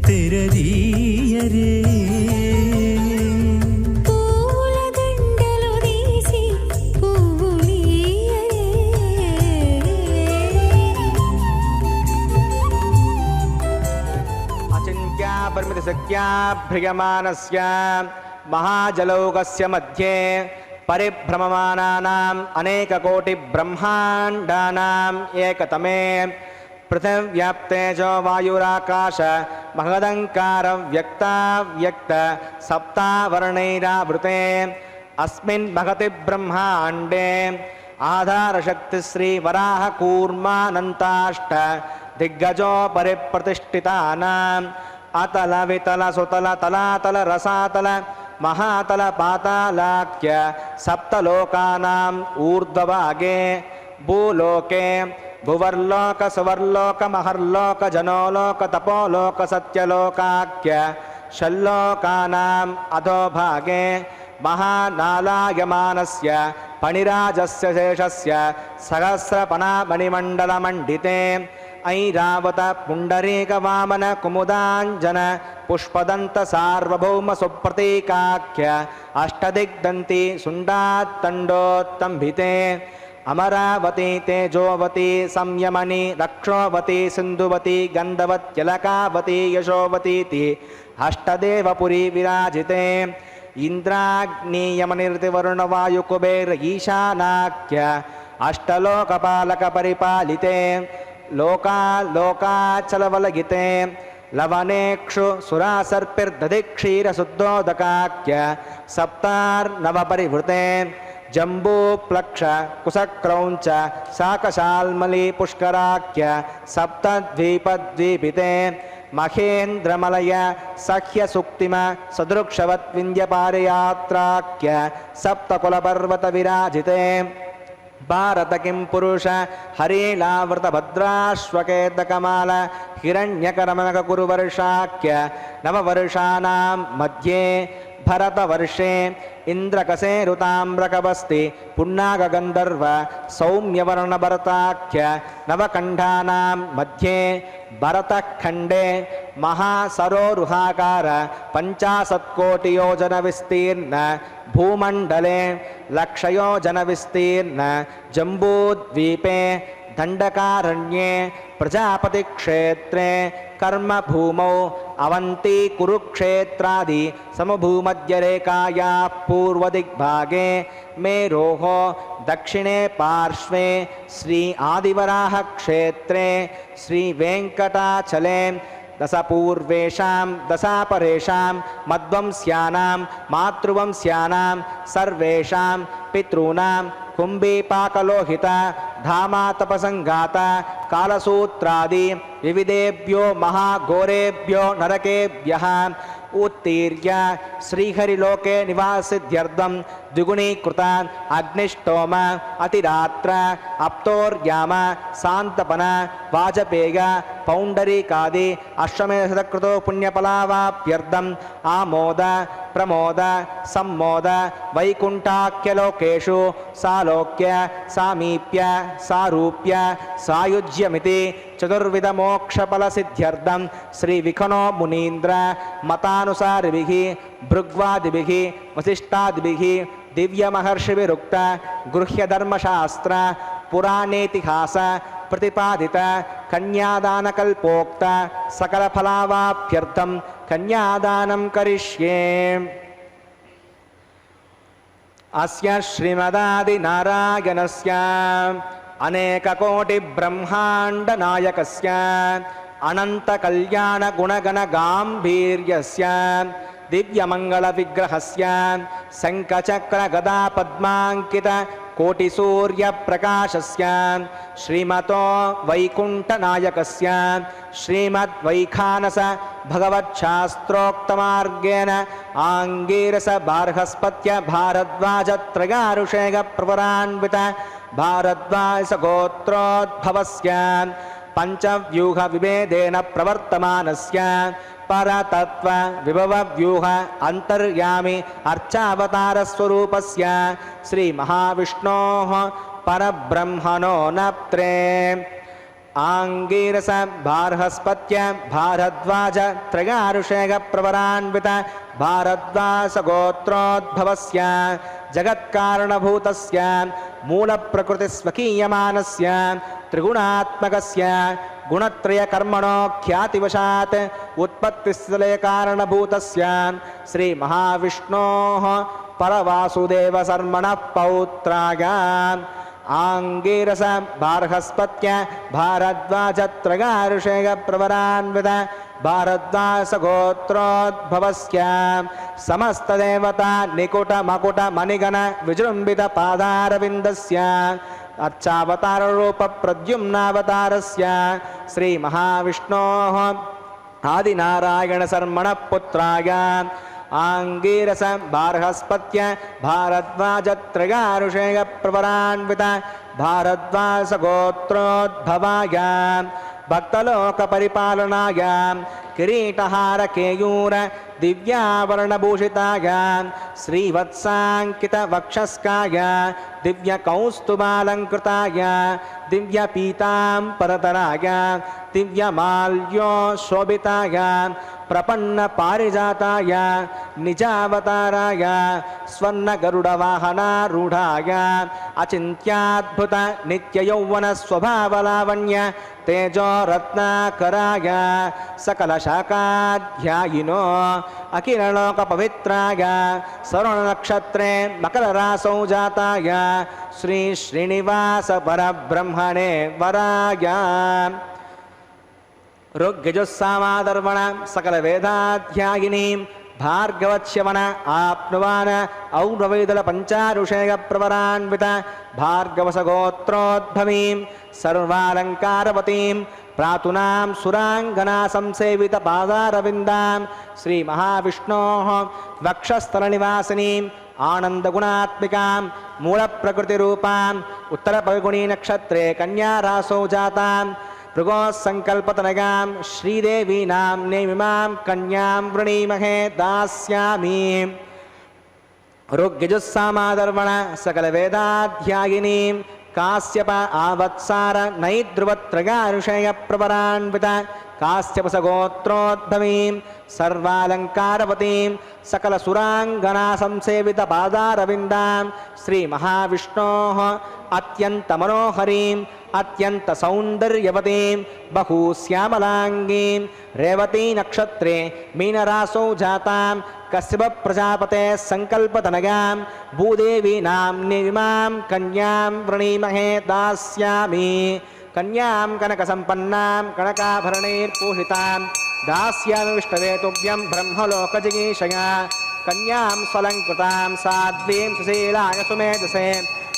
తెరదీయరే పూల దండలు తీసి పువ్వులీయరే అచింత్యా పరిమితి శక్త్యా భ్రియమానస్య మహాజలౌకస్య మధ్యే పరిభ్రమమానానాం అనేకకోటి బ్రహ్మాండానాం ఏకతమే పృథివ్యాప్తేజో వాయురాకాశ మహదంకార వ్యక్తావ్యక్త సప్తావరణైరావృతే అస్మిన్ మహతి బ్రహ్మాండే ఆధారశక్తి శ్రీ వరాహ కూర్మానంతాష్ట దిగ్గజోపరి ప్రతిష్ఠితానాం అతల వితల సుతల తలాతల రసాతల మహాతల పాతాళాఖ్య సప్తలోకానాం ఊర్ధ్వభాగే భూలోకే భువర్లోక సువర్లోక మహర్లోక జనోలోక తపోలోక సత్యలోకాఖ్య షల్లోకానాం అధోభాగే మహానాలాయమానస్య పణిరాజస్య శేషస్య సహస్రపణామణిమండలమండితే ఐరావత పుండరీక వామన కుముదాంజన పుష్పదంత సార్వభౌమ సుప్రతీకాఖ్య అష్టదిగ్దంతి సుండాత్తండోత్తంభితే అమరావతి తేజోవతి సంయమని రక్షోవతి సింధువతి గంధవత్యలకావతి యశోవతీతి అష్టదేవపురి విరాజితే ఇంద్రాగ్నియమనిర్తివరుణవాయుకుబేర ఈశానాఖ్య అష్టలోకపాలక పరిపాలితే లోకాచలవలగితే లవనేక్షు సురాసర్పిర్దధిక్షీరశుద్ధోదకాఖ్య సప్తార్నవపరివృతే జంబూప్లక్ష కుశక్రౌంచ శాకశాల్మలీ పుష్కరాఖ్య సప్తద్వీపద్వీపితే మహేంద్రమలయ సహ్యసుక్తిమ సదృక్షవద్వింధ్యపారయాత్రాఖ్య సప్తకులపర్వత విరాజితే భారత కిం పురుష హరీలావృత భద్రాశ్వకేతకమాల హిరణ్యకరమనక కురువర్షాఖ్య నవవర్షాణాం మధ్యే భరతవర్షే ఇంద్రకసేరుతామ్రకవస్తి పున్నాగగంధర్వ సౌమ్యవర్ణభరతాఖ్య నవకంఠానాం మధ్యే భరతఖండే మహాసరోరుహాకార 50 కోటి యోజన విస్తీర్ణ భూమండలే लक्षयो जनविस्तीर्ण जम्बूद्वीपे दण्डकारण्ये प्रजापतिक्षेत्रे कर्मभूमौ अवन्ती कुरुक्षेत्रादि समभूमध्यरेखायाः पूर्वदिग्भागे मेरोः दक्षिणे पार्श्वे श्री आदिवराहक्षेत्रे श्रीवेङ्कटाचले दशपूर्वेषां दशापरेषां मध्वंस्यानां मातृवंस्यानां सर्वेषां पितॄणां कुम्भीपाकलोहित धामातपसङ्गात कालसूत्रादि विविधेभ्यो महाघोरेभ्यो नरकेभ्यः उत्तीर्य श्रीहरिलोके निवासित्यर्थं द्विगुणीकृत अग्निष्टोम अतिरात्र अप्तोर्याम शान्तपन वाजपेय पौण्डरीकादि अश्वमेधकृतो पुण्यफलावाप्यर्थम् आमोद प्रमोद सम्मोद वैकुण्ठाख्यलोकेषु सालोक्य सामीप्य सारूप्य सायुज्यमिति चतुर्विधमोक्षफलसिद्ध्यर्थं श्रीविखनो मुनीन्द्र मतानुसारिभिः भृग्वादिभिः वसिष्ठादिभिः दिव्यमहर्षिभिरुक्त गृह्यधर्मशास्त्र पुराणेतिहास प्रतिपादित कन्यादानकल्पोक्त सकलफलावाप्यर्थं कन्यादानं करिष्ये। अस्य श्रीमदादिनारायणस्य अनेककोटिब्रह्माण्डनायकस्य अनन्तकल्याणगुणगणगाम्भीर्यस्य दिव्यमङ्गलविग्रहस्य शङ्खचक्रगदापद्माङ्कित कोटिसूर्यप्रकाशस्य श्रीमतो वैकुण्ठनायकस्य श्रीमद्वैखानस भगवच्छास्त्रोक्तमार्गेण आङ्गीरस बार्हस्पत्य भारद्वाजत्रयारुषेग प्रवरान्वित भारद्वाजगोत्रोद्भवस्य पंचव्यूह विभेदेन प्रवर्तमानस्य परतत्व विभव व्यूह अंतर्यामी अर्चावतार स्वरूपस्य श्री महाविष्णोः परब्रह्मणो नप्त्रे आंगीरस बार्हस्पत्य भारद्वाज त्रयारुषेग प्रवरान्वित भारद्वाज गोत्रोद्भवस्य जगत्कारणभूतस्य मूलप्रकृति स्वकीयमानस्य त्रिगुणात्मकस्य गुणत्रयकर्मणो ख्यातिवशात् उत्पत्तिस्थले कारणभूतस्य श्री महाविष्णोः परवासुदेव शर्मणः पौत्राय आंगीरस बार्हस्पत्य भारद्वाज त्रयारुषेग प्रवरान्वित भारद्वाज गोत्रोद्भवस्य समस्त देवता निकुट मकुट मणिगण विजृंभित पादारविन्दस्य अर्चावतार रूप प्रद्युम्नावतारस्य श्री महाविष्णोः आदिनारायण शर्मणः पुत्राय आंगीरस बार्हस्पत्य भारद्वाज त्रयारुषेग प्रवरान्वित भारद्वाज गोत्रोद्भवाय भक्तलोक परिपालनाय किरीटहार केयूर दिव्यावरणभूषिताय श्रीवत्सांकित वक्षस्काय दिव्य कौस्तुभालंकृताय दिव्य पीतांबरधराय दिव्य माल्यो शोभिताय प्रपन्न पारिजाताय निजावताराय स्वर्ण गरुड़ वाहनारूढ़ाय अचिंत्याद्भुत नित्य यौवन स्वभावलावण्य तेजो रत्नाकराय सकल शाकाध्यायिनो अखिललोक पवित्राय श्रवण नक्षत्रे मकर रासौ जाताय श्री श्रीनिवास परब्रह्मणे वराय ऋग्यजुस्सामादर्वण सकल वेदाध्यायिनीं भार्गवच्यवन आप्नुवान औरवैदल पंचारुषेग प्रवरान्वित भार्गवसगोत्रोद्भवीं सर्वालंकारवतीं प्रातुनां सुरांगना संसेवित पादारविन्दां श्री महाविष्णोः वक्षस्थल निवासिनीं आनंद गुणात्मिकां मूल प्रकृति रूपां उत्तर पल्गुनी नक्षत्रे कन्या रासौ जातां भृगो संकल्पतनयां श्रीदेवी नाम्नीमिमां कन्यां वृणीमहे दास्यामि ऋग्यजुस्सामादर्वण सकल वेदाध्यायिनीं काश्यप आवत्सार नैद्रुवत्रयारुषेय प्रवरान्वित काश्यपसगोत्रोद्भवीं सर्वालङ्कारवतीं सकलसुराङ्गना संसेवितपादारविन्दां श्रीमहाविष्णोः अत्यन्तमनोहरीं अत्यन्तसौन्दर्यवतीं बहुश्यामलाङ्गीं रेवती नक्षत्रे मीनरासौ जातां कश्यपप्रजापतेः सङ्कल्पतनयां भूदेवी नाम्नीमां कन्यां वृणीमहे दास्यामि कन्यां कनकसम्पन्नां कनकाभरणैर्पूषितां दास्यामि विष्णवे तुभ्यं ब्रह्मलोकजिगीषया कन्यां स्वलङ्कृतां साध्वीं सुशीलाय सुमेधसे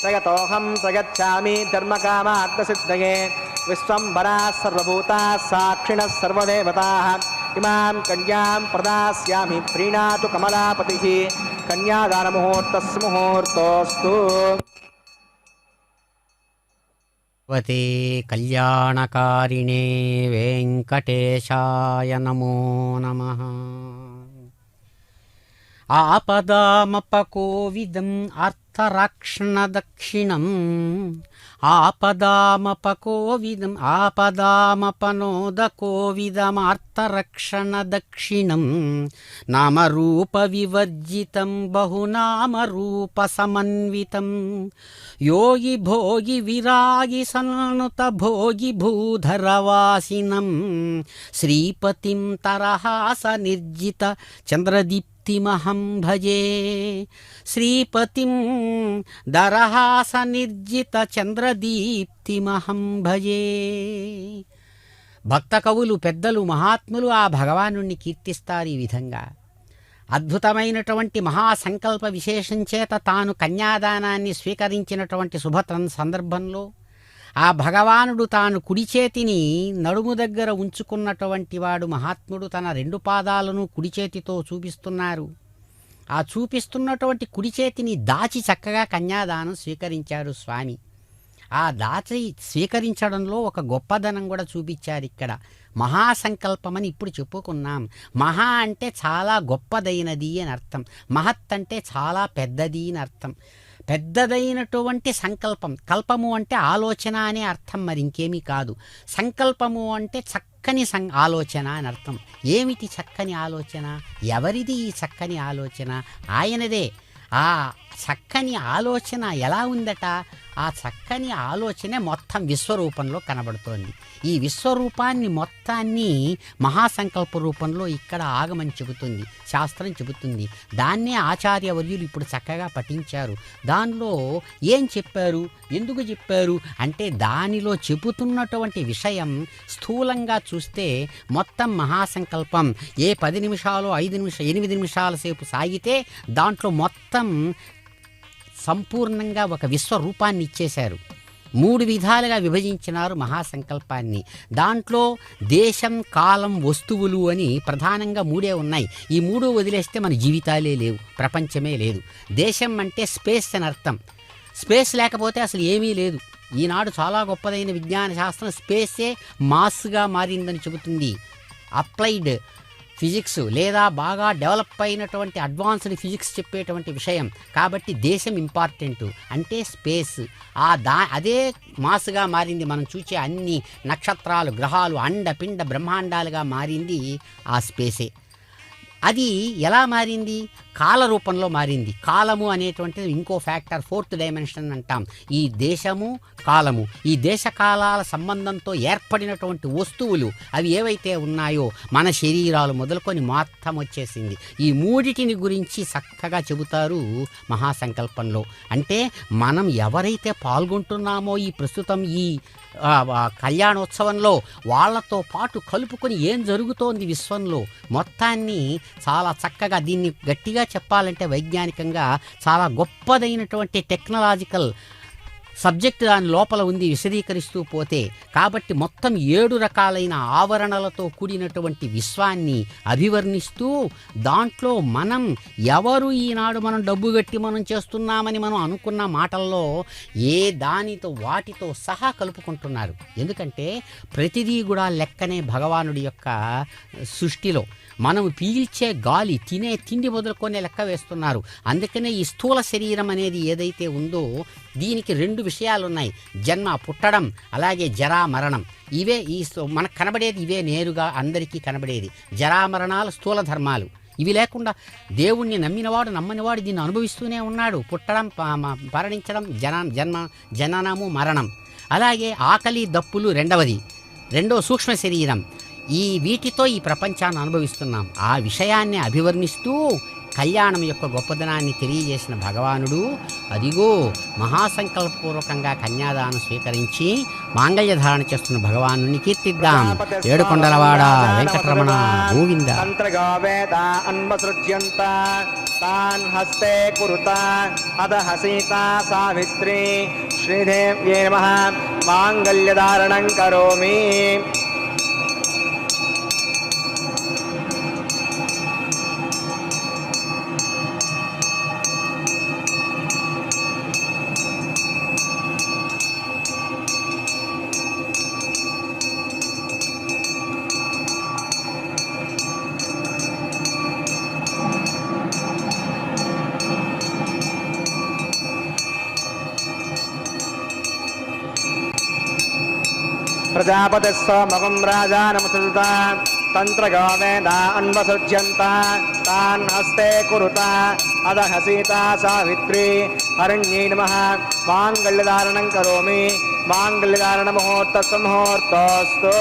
प्रयतोऽहं प्रयच्छामि धर्मकामार्थसिद्धये विश्वम्भराः सर्वभूताः साक्षिणः सर्वदेवताः इमां कन्यां प्रदास्यामि प्रीणातु कमलापतिः कन्यादानमुहूर्तस्य मुहूर्तोऽस्तु। भगवते कल्याणकारिणे वेङ्कटेशाय नमो नमः। आपदामपकोविदम् अर्थरक्षणदक्षिणम् आपदामपकोविदम् आपदामपनोदकोविदमार्थरक्षणदक्षिणम् नामरूपविवर्जितं बहुनामरूपसमन्वितं योगि भोगि विरागि सन्नुत भोगि भूधरवासिनं श्रीपतिं तरहासनिर्जित चन्द्रदीप्तिमहं भजे श्रीपतिं दरहासनिर्जित చంద్రదీప్తిమహం భజే. భక్త కవులు పెద్దలు మహాత్ములు ఆ భగవానుణ్ణి కీర్తిస్తారు ఈ విధంగా. అద్భుతమైనటువంటి మహాసంకల్ప విశేషం చేత తాను కన్యాదానాన్ని స్వీకరించినటువంటి సందర్భంలో ఆ భగవానుడు తాను కుడి చేతిని నడుము దగ్గర ఉంచుకున్నటువంటి వాడు మహాత్ముడు తన రెండు పాదాలను కుడి చేతితో చూపిస్తున్నారు. ఆ చూపిస్తున్నటువంటి కుడి చేతిని దాచి చక్కగా కన్యాదానం స్వీకరించారు స్వామి. ఆ దాచి స్వీకరించడంలో ఒక గొప్పదనం కూడా చూపించారు ఇక్కడ. మహాసంకల్పమని ఇప్పుడు చెప్పుకున్నాం. మహా అంటే చాలా గొప్పదైనది అని అర్థం. మహత్ అంటే చాలా పెద్దది అని అర్థం. పెద్దదైనటువంటి సంకల్పం. కల్పము అంటే ఆలోచన అనే అర్థం, మరి ఇంకేమీ కాదు. సంకల్పము అంటే చక్కని ఆలోచన అని అర్థం. ఏమిటి చక్కని ఆలోచన? ఎవరిది ఈ చక్కని ఆలోచన? ఆయనదే. ఆ చక్కని ఆలోచన ఎలా ఉందట? ఆ చక్కని ఆలోచనే మొత్తం విశ్వరూపంలో కనబడుతోంది. ఈ విశ్వరూపాన్ని మొత్తాన్ని మహాసంకల్ప రూపంలో ఇక్కడ ఆగమని చెబుతుంది, శాస్త్రం చెబుతుంది. దాన్నే ఆచార్యవర్యులు ఇప్పుడు చక్కగా పఠించారు. దానిలో ఏం చెప్పారు, ఎందుకు చెప్పారు అంటే దానిలో చెబుతున్నటువంటి విషయం స్థూలంగా చూస్తే మొత్తం మహాసంకల్పం ఏ 10 నిమిషాలు 5 నిమిషాలు 8 నిమిషాల సేపు సాగితే దాంట్లో మొత్తం సంపూర్ణంగా ఒక విశ్వరూపాన్ని ఇచ్చేశారు. 3 విధాలుగా విభజించినారు మహాసంకల్పాన్ని. దాంట్లో దేశం, కాలం, వస్తువులు అని ప్రధానంగా 3 ఉన్నాయి. ఈ 3 వదిలేస్తే మన జీవితాలే లేవు, ప్రపంచమే లేదు. దేశం అంటే స్పేస్ అని అర్థం. స్పేస్ లేకపోతే అసలు ఏమీ లేదు. ఈనాడు చాలా గొప్పదైన విజ్ఞాన శాస్త్రం స్పేసే మాస్గా మారిందని చెబుతుంది. అప్లైడ్ ఫిజిక్స్ లేదా బాగా డెవలప్ అయినటువంటి అడ్వాన్స్డ్ ఫిజిక్స్ చెప్పేటువంటి విషయం. కాబట్టి దేశం ఇంపార్టెంట్ అంటే స్పేస్. అదే మాస్గా మారింది. మనం చూసే అన్ని నక్షత్రాలు, గ్రహాలు, అండపిండ బ్రహ్మాండాలుగా మారింది ఆ స్పేసే. అది ఎలా మారింది? కాల రూపంలో మారింది. కాలము అనేటువంటిది ఇంకో ఫ్యాక్టర్, 4th డైమెన్షన్ అంటాం. ఈ దేశము, కాలము, ఈ దేశకాలాల సంబంధంతో ఏర్పడినటువంటి వస్తువులు అవి ఏవైతే ఉన్నాయో మన శరీరాలు మొదలుకొని మొత్తం వచ్చేసింది. ఈ 3 గురించి చక్కగా చెబుతారు మహాసంకల్పంలో. అంటే మనం ఎవరైతే పాల్గొంటున్నామో ఈ ప్రస్తుతం ఈ కళ్యాణోత్సవంలో వాళ్ళతో పాటు కలుపుకొని ఏం జరుగుతోంది విశ్వంలో మొత్తాన్ని చాలా చక్కగా, దీన్ని గట్టిగా చెప్పాలంటే వైజ్ఞానికంగా చాలా గొప్పదైనటువంటి టెక్నాలజికల్ సబ్జెక్ట్ దాని లోపల ఉంది విశదీకరిస్తూ పోతే. కాబట్టి మొత్తం 7 రకాలైన ఆవరణలతో కూడినటువంటి విశ్వాన్ని అభివర్ణిస్తూ దాంట్లో మనం ఎవరు ఈనాడు మనం డబ్బు గట్టి మనం చేస్తున్నామని మనం అనుకున్న మాటల్లో ఏ దానితో వాటితో సహా కలుపుకుంటున్నారు. ఎందుకంటే ప్రతిదీ కూడా లెక్కనే భగవానుడి యొక్క సృష్టిలో. మనం పీల్చే గాలి, తినే తిండి మొదలుకొని లెక్క వేస్తున్నారు. అందుకనే ఈ స్థూల శరీరం అనేది ఏదైతే ఉందో దీనికి రెండు విషయాలున్నాయి. జన్మ పుట్టడం, అలాగే జరా మరణం. ఇవే మనకు కనబడేది ఇవే, నేరుగా అందరికీ కనబడేది. జరామరణాలు స్థూల ధర్మాలు. ఇవి లేకుండా దేవుణ్ణి నమ్మినవాడు నమ్మనివాడు దీన్ని అనుభవిస్తూనే ఉన్నాడు. పుట్టడం, మరణించడం, జననము, మరణం. అలాగే ఆకలి దప్పులు రెండో సూక్ష్మ శరీరం. వీటితో ఈ ప్రపంచాన్ని అనుభవిస్తున్నాం. ఆ విషయాన్ని అభివర్ణిస్తూ కళ్యాణం యొక్క గొప్పదనాన్ని తెలియజేసిన భగవానుడు అదిగో మహాసంకల్పపూర్వకంగా కన్యాదానం స్వీకరించి మాంగళ్యధారణ చేస్తున్న భగవాను కీర్తిద్దాం. ఏడుకొండలవాడ వెంకటరమణ గోవింద. తాన్ హస్తే కురుత అదః సీతా సావిత్రి శ్రీదేవ్యై నమః మాంగళ్యధారణం కరోమి. ప్రజాపతిస్వమగం రాజానమసృత తంత్రగో వేదా అన్వసృజ్యంత తాన్ హస్తే కురుత అదః సీతా సావిత్రి హరణ్యై నమః మాంగళ్యధారణం కరోమి. మాంగళ్యధారణ ముహూర్త ముహూర్తోస్తు.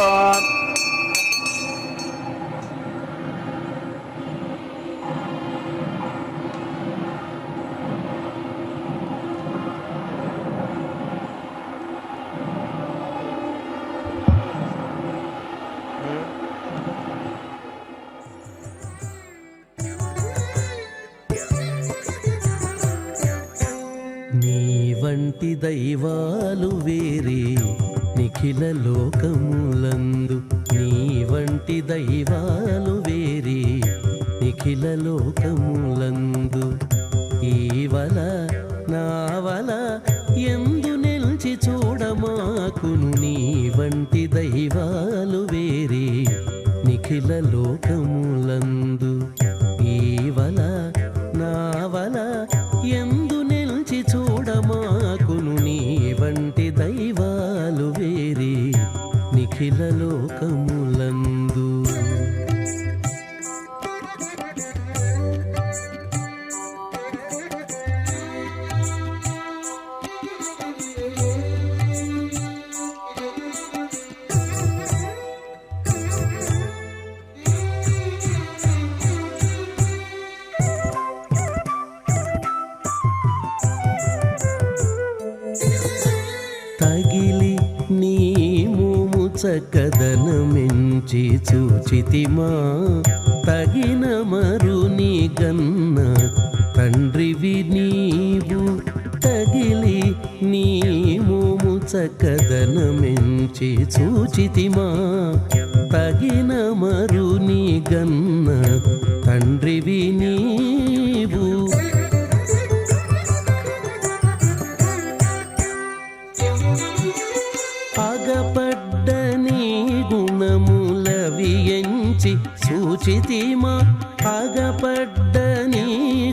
వంటి దైవాలు వేరే నిఖిల లోకములందు. నీ వంటి దైవాలు వేరే నిఖిల లోకములందు. ఈవల నావల ఎందు నిలిచి చూడమాకును. నీ వంటి దైవాలు వేరే నిఖిల లోకములందు. ఈవల నావల ఎందు నిలిచి చూడమాకును. నీ వంటి దైవాలు వేరే నిఖిల లోకములందు. తగిలి నీ మోము చక్కదనమించి చూచితిమా. తగిన మరుని గన్న తండ్రివి నీవు. తగిలి నీ మోము చక్కదనమించి చూచితిమా. తగిన మరుని గన్న తండ్రివి నీవు. అగపడ్డ నీ గుణముల వియంచి సూచితిమా. అగపడ్డ నీ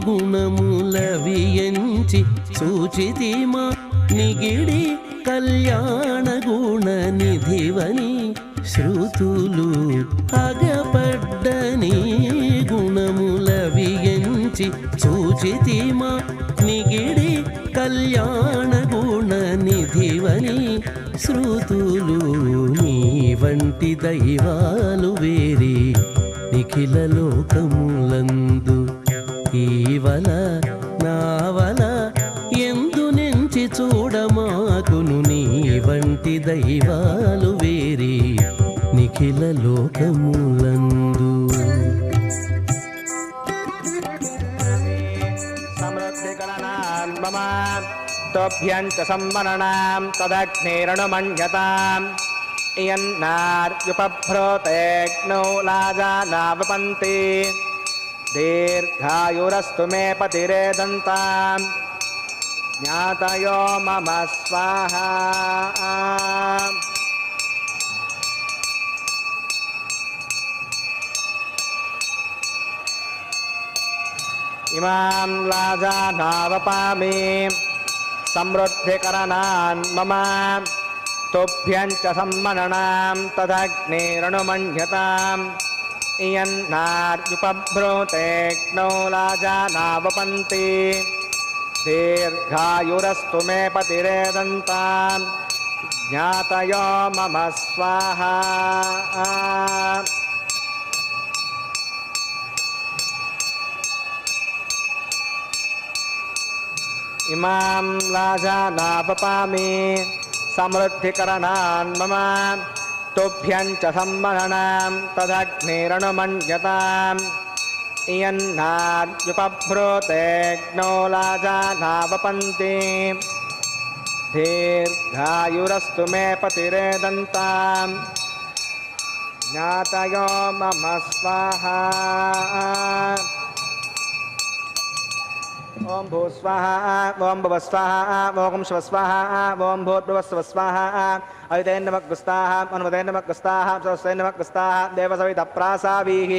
గుణముల వియంచి సూచితిమా. నిగిడి కళ్యాణ గుణ నిధివని శృతులు. అగపడ్డ నీ గుణముల వియంచి సూచితిమా. నిగిడి కళ్యాణ గుణ నిధివని శృతులు. నీ వంటి దైవాలు వేరే నిఖిల లోకములందు. ఈవల నావల ఎందు నుంచి చూడమాకును. నీ వంటి దైవాలు వేరే నిఖిల లోకములందు. తోభ్యంచ సంవరణాం తదగ్నేరణుమన్యతాం. ఇయన్నార్యుపభ్రోతేగ్నౌ లాజానావపంతి. దీర్ఘాయురస్తు మే పతిరేదంతాం జ్ఞాతయో మమ స్వాహా. ఇమాం లాజానావపామి समृद्धिकरणान् मम तुभ्यं च सम्मननां तदग्निरनुमन्यताम् इयन्नार्युपभ्रूतेऽग्नौ लाजानावपन्ति दीर्घायुरस्तु मे पतिरेदन्ताम् ज्ञातयो मम स्वाहा इमां लाजानावपामि समृद्धिकरणान् मम तुभ्यं च सम्मननां तदग्निरनुमन्यताम् इयन्नार्युपभ्रूतेऽग्नौ लाजानावपन्ति दीर्घायुरस्तु मे पतिरेदन्ताम् ज्ञातयो मम स्वाहा ओम भूस्वाहा ओम भवस्वाहा ओम शिवस्वाहा ओम भूर्भुवस्वस्वाहा अयुतेन्नमग्गुस्ताः अनुमतेन्नमग्गुस्ताः स्वस्तेन्नमग्गुस्ताः देवसवितप्रासावीः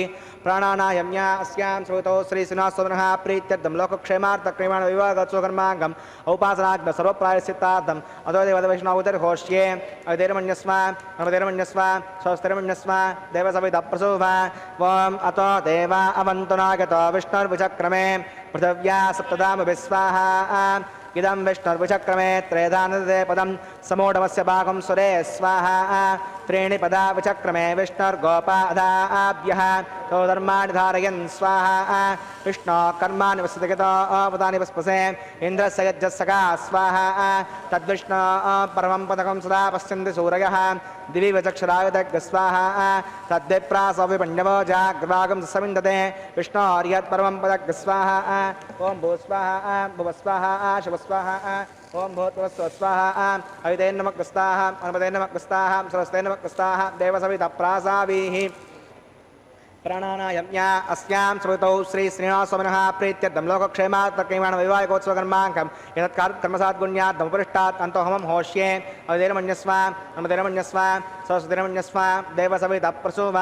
प्राणानायम्या अस्यां श्रुतौ श्रीश्रीनिवासोमनः प्रीत्यर्थं लोकक्षेमार्थक्रियमाण विवाहगत्सुकर्माङ्गम् औपासनाग्न सर्वप्रायश्चित्तार्थम् अतो देवदैष्णवोदर्घोष्ये अयुतेर्मन्यस्व अनुमतेर्मन्यस्व स्वस्तिर्मन्यस्व देवसवितप्रसूभ ओम अतो देवा अवन्तुनागतो विष्णुर्विचक्रमे पृथिव्या सप्तदामभिस्वाहा इदं विष्णुर्विचक्रमे त्रयधानदे पदं समूढमस्य भागं सुरे स्वाहा त्रीणि पदा विचक्रमे विष्णुर्गोपादाभ्यः तो धर्माणि धारयन् स्वाहा विष्णो कर्माणि वसतिगतो पदानि वस्पसे इन्द्रस्य यज्ञस्सखा स्वाहा तद्विष्णो परमं पदकं सदा पश्यन्ति सूरयः दिवि विचक्षरायुधग् स्वाहा तद्विप्रासविपण्यवो जाग्रवागं समिन्दते विष्णोर्यत्परमं पदग् स्वाहा ओं भूस्वाहा भुवस्वाहा शिवस्वाहा ओं भूर्भुवस्वस्वाहा अयुतेन्नमग्गस्ताः अनुमतेन्नमग्गस्ताः सरस्तेन्नमग्गस्ताः देवसवितप्रासावीः प्राणानायम्या अस्यां श्रुतौ श्रीश्रीनिवासोमनः प्रीत्यर्थं लोकक्षेमार्थक्रियमाण वैवाहिकोत्सवकर्माङ्कम् एतत् कर्मसाद्गुण्यार्थमुपरिष्टात् अन्तोहमं होष्ये अविधेर्मन्यस्व अनुमतेर्मन्यस्व सरस्वतीर्मन्यस्व देवसवितप्रसूभ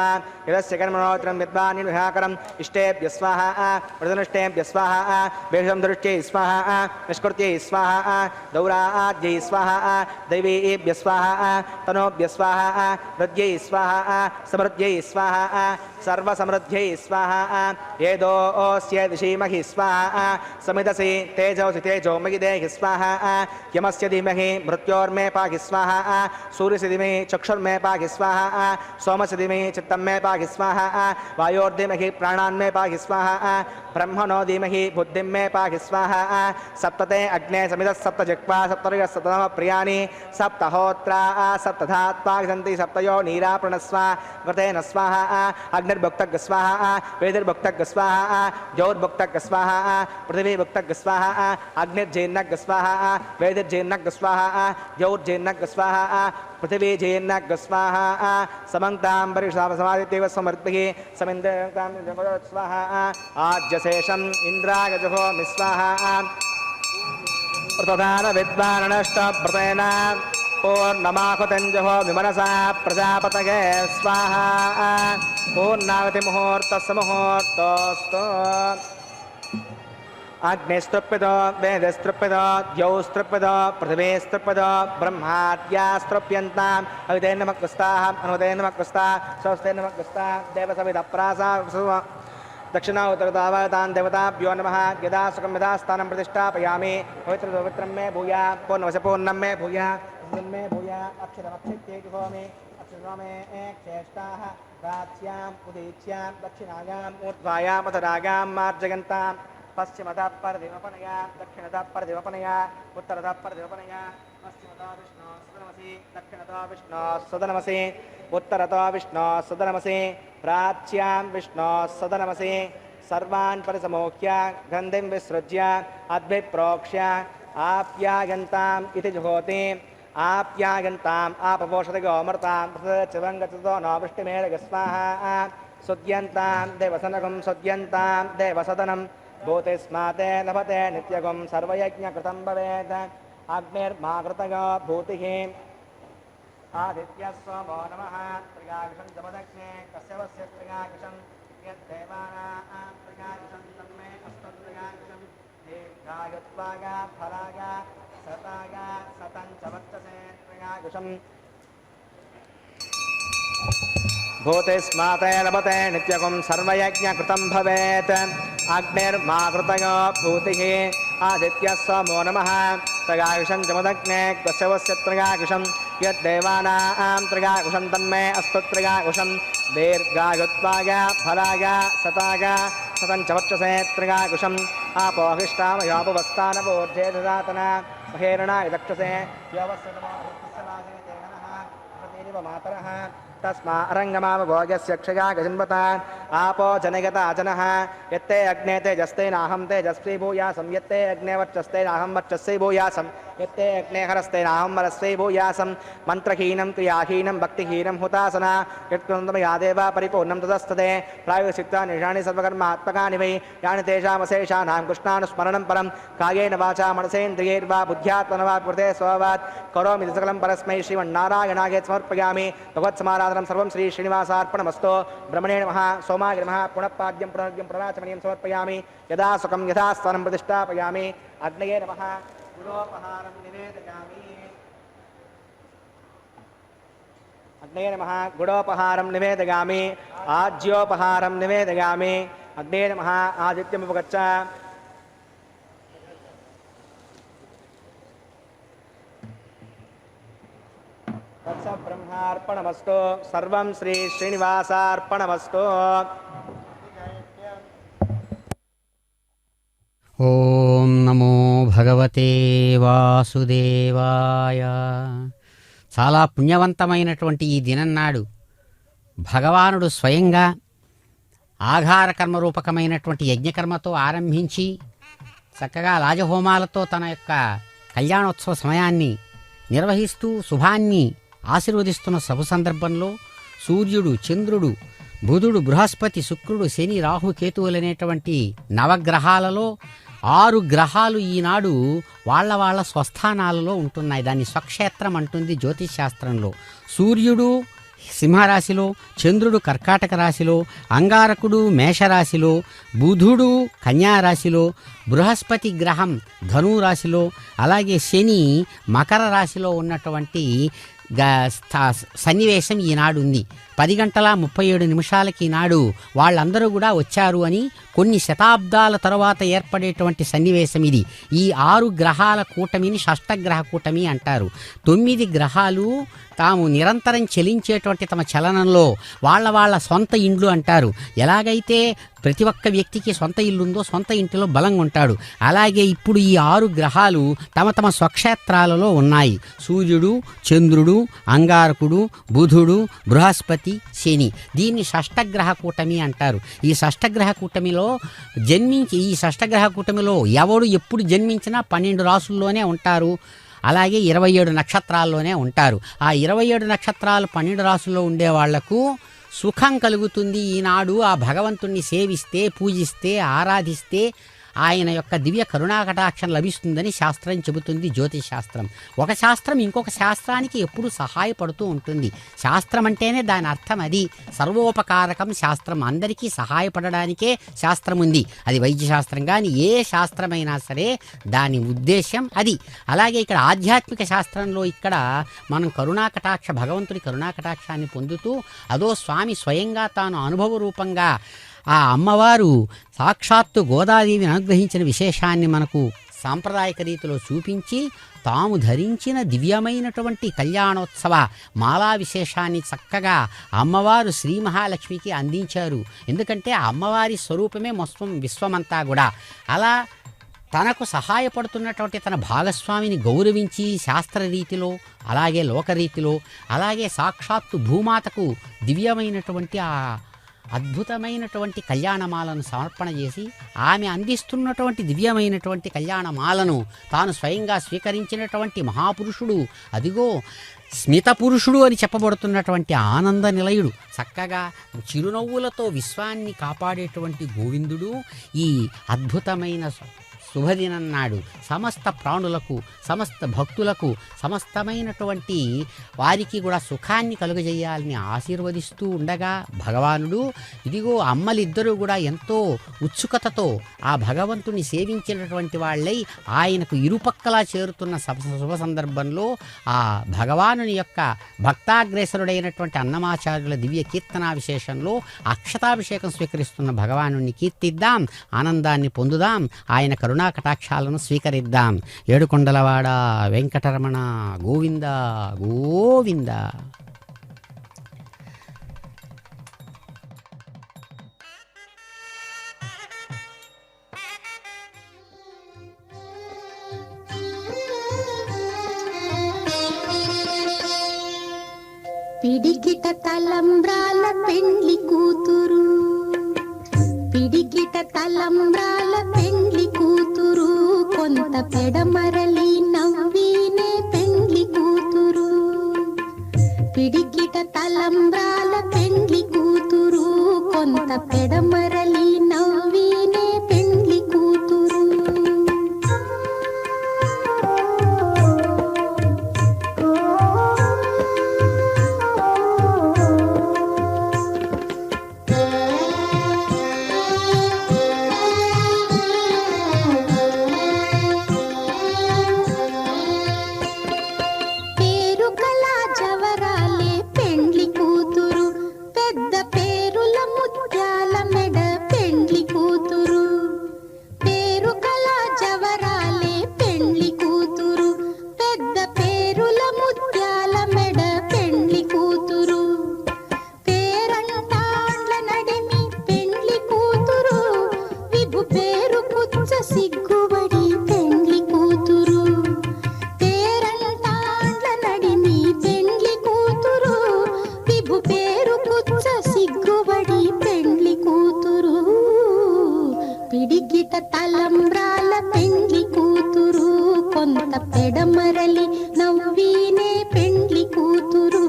यदस्य कर्मणोत्रं विद्वान् विहाकरम् इष्टेभ्य स्वाहा वृदनुष्टेभ्य स्वाहा भेषं दृष्ट्यै स्वाहा निष्कृत्यै स्वाहा दौराद्यै स्वाहा दैवीभ्य स्वाहा तनोभ्य स्वाहा हृद्यै स्वाहा समृद्ध्यै स्वाहा सर्वसमृद्ध्यै स्वाहा येदोऽस्य दिशीमहि स्वाहा समिदसि तेजोसि तेजोमयि देहि स्वाहा यमस्य धीमहि मृत्योर्मे पाहि स्वाहा सूर्यस्य धीमहि चक्षुर्मे पाहि स्वाहा सोमस्य धीमहि चित्तं मे पाहि स्वाहा वायोर्धीमहि प्राणान्मे पाहि स्वाहा ब्रह्मणो धीमहि बुद्धिं मे पाहि स्वाहा सप्तते अग्ने समिदः सप्त जिह्वा सप्तर्यः सप्तनाम प्रियाणि सप्तहोत्रा सप्तधात्वा सन्ति सप्तयो नीराप्रणस्व कृतेन स्वाहा अग्निर्भुक्तः स्वाहा वेदिर्भुक्तः स्वाहा ज्योर्भुक्तः स्वाहा पृथिवीभुक्तः स्वाहा अग्निर्जीर्णः स्वाहा वेदिर्जीर्णः स्वाहा ज्योर्जीर्णः स्वाहा पृथिवीजीर्णः स्वाहा समङ्क्ताम्बरिषावसमादित्येव समर्पिः समिन्द्रकां स्वाहा आज्यशेषम् इन्द्राय जुहोमि स्वाहा प्रधान विद्वानष्टव्रतेन पूर्णमाहुतिञ्जहो विमनसा प्रजापतये स्वाहा पूर्णावतिमुहूर्तस्य मुहूर्तोऽस्तु अग्निस्तृप्यतो वेदस्तृप्यतो द्यौस्तृप्यतो पृथिवीस्तृप्यतो ब्रह्माद्यास्तृप्यन्ताम् अवितेन्नमग्गस्ताः अनुमतेन्नमग्गस्ताः स्वस्तेन्नमग्गस्ताः देवसवितप्रासा दक्षिणा उत्तरतावतान् देवताभ्यो नमः यदा सुखं यदा स्थानं प्रतिष्ठापयामि पवित्रं मे भूया पूर्णवश पूर्णं मे भूया मे भूया अक्षरमक्षित्ये जुहोमि अक्षरो मे चेष्टाः प्राच्याम् उदीच्यां दक्षिणायाम् ऊर्ध्वायाम् अधरागां मार्जयन्तां पश्चिमतः परदिवपनया दक्षिणतः परदिवपनया उत्तरतः परदिवपनया पश्चिमतः विष्णोः सदनमसि दक्षिणतः विष्णोः सदनमसि उत्तरतः विष्णोः सदनमसि प्राच्यां विष्णोः सदनमसि सर्वान् परिसमोह्य गन्धिं विसृज्य अद्भिप्रोक्ष्य आप्यायन्ताम् इति जुहोति आप्यायन्ताम् आपपोषति गोमर्तां चिवङ्गचतो न वृष्टिमेरग स्वाहा सुद्यन्तां देवसनकं सुद्यन्तां देवसदनं भूतिस्माते लभते नित्यगुं सर्वयज्ञकृतं भवेत् अग्निर्माकृतयो भूतिः आदित्यः सोमो नमः त्रिगायुषं जपदग्ने कस्य वस्य त्रिगायुषं यद्देवानां त्रिगायुषं तन्मे अस्तत्रिगायुषं दीर्घायुत्वाय फलाय सतागा सतं च वर्चसे त्रियाकुशं भूते स्माते लभते नित्यकुं सर्वयज्ञकृतं भवेत् अग्निर्मा कृतयो भूतिः आदित्यः सोमो नमः त्रियाकुशं जमदग्ने क्वशवस्य त्रियाकुशं यद्देवानां त्रियाकुशं तन्मे अस्तु त्रियाकुशं दीर्घायुत्वाय फलाय सताय सतं च वर्चसे त्रियाकुशम् आपोहिष्टामयोपवस्थानवोर्जे ददातना महेरणा यदक्षसे योवस्यतमो मातरः तस्मा अरङ्गमाव भोगस्य क्षया गजन्वता आपो जनगता जनः यत्ते अग्ने तेजस्ते नाहं तेजस्वी भूयासं यत्ते अग्ने वर्चस्ते नाहं वर्चस्वी भूयासं यत्ते अग्ने हरस्ते नाहं हरस्वी भूयासं मन्त्रहीनं क्रियाहीनं भक्तिहीनं हुतासना यत्कृतमया देवा परिपूर्णं तदस्तदे प्रायोसिक्ता निषाणि सर्वकर्मात्मकानि वै यानि तेषामशेषाणां कृष्णानुस्मरणं परं कायेन वाचा मनसेन्द्रियैर्वा बुद्ध्यात्मना वा कृते स्वभावात् करोमि सकलं परस्मै श्रीमन्नारायणाय समर्पयामि भगवत्समाराधनं सर्वं श्री श्रीनिवासार्पणमस्तु ब्रह्मणे नमः सोमाय नमः पुनःपाद्यं पुनर्घ्यं पुनराचमनीयं समर्पयामि यदा सुखं यथा स्थानं प्रतिष्ठापयामि अग्नये नमः गुणोपहारं निवेदयामि अग्नये नमः गुणोपहारं निवेदयामि आज्योपहारं निवेदयामि अग्नये नमः आदित्यमुपगच्छ ब्रह्मार्पणमस्तु सर्वं श्री श्रीनिवासार्पणमस्तु ఓం నమో భగవతే వాసుదేవాయ. చాలా పుణ్యవంతమైనటువంటి ఈ దినం నాడు భగవానుడు స్వయంగా ఆఘార కర్మరూపకమైనటువంటి యజ్ఞకర్మతో ఆరంభించి చక్కగా రాజహోమాలతో తన యొక్క కళ్యాణోత్సవ సమయాన్ని నిర్వహిస్తూ శుభాన్ని ఆశీర్వదిస్తున్న శుభ సందర్భంలో సూర్యుడు, చంద్రుడు, బుధుడు, బృహస్పతి, శుక్రుడు, శని, రాహు, కేతువులనేటువంటి నవగ్రహాలలో 6 గ్రహాలు ఈనాడు వాళ్ళ స్వస్థానాలలో ఉంటున్నాయి. దాన్ని స్వక్షేత్రం అంటుంది జ్యోతిష్ శాస్త్రంలో. సూర్యుడు సింహరాశిలో, చంద్రుడు కర్కాటక రాశిలో, అంగారకుడు మేషరాశిలో, బుధుడు కన్యారాశిలో, బృహస్పతి గ్రహం ధనురాశిలో, అలాగే శని మకర రాశిలో ఉన్నటువంటి సన్నివేశం ఈనాడు ఉంది. 10:37 ఈనాడు వాళ్ళందరూ కూడా వచ్చారు అని కొన్ని శతాబ్దాల తర్వాత ఏర్పడేటువంటి సన్నివేశం ఇది. ఈ 6 గ్రహాల కూటమిని షష్టగ్రహ కూటమి అంటారు. 9 గ్రహాలు తాము నిరంతరం చలించేటువంటి తమ చలనంలో వాళ్ళ సొంత ఇండ్లు అంటారు. ఎలాగైతే ప్రతి ఒక్క వ్యక్తికి సొంత ఇల్లు ఉందో సొంత ఇంటిలో బలంగా ఉంటాడు, అలాగే ఇప్పుడు ఈ 6 గ్రహాలు తమ స్వక్షేత్రాలలో ఉన్నాయి. సూర్యుడు, చంద్రుడు, అంగారకుడు, బుధుడు, బృహస్పతి, శని. దీన్ని షష్టగ్రహ కూటమి అంటారు. ఈ షష్టగ్రహ కూటమిలో ఈ షష్టగ్రహ కూటమిలో ఎవడు ఎప్పుడు జన్మించినా 12 రాసుల్లోనే ఉంటారు. అలాగే 27 నక్షత్రాల్లోనే ఉంటారు. ఆ 27 నక్షత్రాలు 12 రాసుల్లో ఉండే వాళ్లకు సుఖం కలుగుతుంది. ఈనాడు ఆ భగవంతుణ్ణి సేవిస్తే, పూజిస్తే, ఆరాధిస్తే ఆయన యొక్క దివ్య కరుణాకటాక్షం లభిస్తుందని శాస్త్రం చెబుతుంది, జ్యోతిష్ శాస్త్రం. ఒక శాస్త్రం ఇంకొక శాస్త్రానికి ఎప్పుడూ సహాయపడుతూ ఉంటుంది. శాస్త్రం అంటేనే దాని అర్థం అది. సర్వోపకారకం శాస్త్రం, అందరికీ సహాయపడడానికే శాస్త్రం ఉంది. అది వైద్య శాస్త్రం కానీ ఏ శాస్త్రమైనా సరే దాని ఉద్దేశం అది. అలాగే ఇక్కడ ఆధ్యాత్మిక శాస్త్రంలో ఇక్కడ మనం భగవంతుడి కరుణాకటాక్షాన్ని పొందుతూ అదో స్వామి స్వయంగా తాను అనుభవ రూపంగా ఆ అమ్మవారు సాక్షాత్తు గోదాదేవిని అనుగ్రహించిన విశేషాన్ని మనకు సాంప్రదాయక రీతిలో చూపించి తాము ధరించిన దివ్యమైనటువంటి కళ్యాణోత్సవ మాలా విశేషాన్ని చక్కగా అమ్మవారు శ్రీ మహాలక్ష్మికి అందించారు. ఎందుకంటే ఆ అమ్మవారి స్వరూపమే మొత్తం విశ్వమంతా కూడా. అలా తనకు సహాయపడుతున్నటువంటి తన భాగస్వామిని గౌరవించి శాస్త్రరీతిలో, అలాగే లోకరీతిలో, అలాగే సాక్షాత్తు భూమాతకు దివ్యమైనటువంటి ఆ అద్భుతమైనటువంటి కళ్యాణమాలను సమర్పణ చేసి ఆమె అందిస్తున్నటువంటి దివ్యమైనటువంటి కళ్యాణమాలను తాను స్వయంగా స్వీకరించినటువంటి మహాపురుషుడు, అదిగో స్మిత పురుషుడు అని చెప్పబడుతున్నటువంటి ఆనంద నిలయుడు, చక్కగా చిరునవ్వులతో విశ్వాన్ని కాపాడేటువంటి గోవిందుడు ఈ అద్భుతమైన శుభదినం నాడు సమస్త ప్రాణులకు, సమస్త భక్తులకు, సమస్తమైనటువంటి వారికి కూడా సుఖాన్ని కలుగజేయాలని ఆశీర్వదిస్తూ ఉండగా భగవానుడు ఇదిగో అమ్మలిద్దరూ కూడా ఎంతో ఉత్సుకతతో ఆ భగవంతుని సేవించినటువంటి వాళ్ళై ఆయనకు ఇరుపక్కలా చేరుతున్న శుభ సందర్భంలో ఆ భగవానుని యొక్క భక్తాగ్రేసరుడైనటువంటి అన్నమాచార్యుల దివ్య కీర్తనా విశేషంలో అక్షతాభిషేకం స్వీకరిస్తున్న భగవానుని కీర్తిద్దాం, ఆనందాన్ని పొందుదాం, ఆయన కరుణా కటాక్షాలను స్వీకరిద్దాం. ఏడుకొండలవాడ వెంకటరమణ గోవింద గోవింద. పిడికిట తలంబ్రాల పెండ్లి కూతురు, పిడికిట తలంబ్రాల పెండ్లి కూతురు, కొంత పెడమరలి నవ్వినే పెండ్లి కూతురు. పిడికిట తలంబ్రాల పెండ్లి కూతురు, కొంత పెడమరలి నవ్వినే పెండ్లి కూతురు. సిగ్గుబడి పెండ్లి కూతురు, పేరంటాండ్ల నడిమి పెండ్లి కూతురు, విభు పేరు పుచ్చ సిగ్గుబడి పెండ్లి కూతురు. పిడికిట తలంబ్రాల పెండ్లి కూతురు, కొంత పెడమరలి నవ్వినే పెండ్లి కూతురు.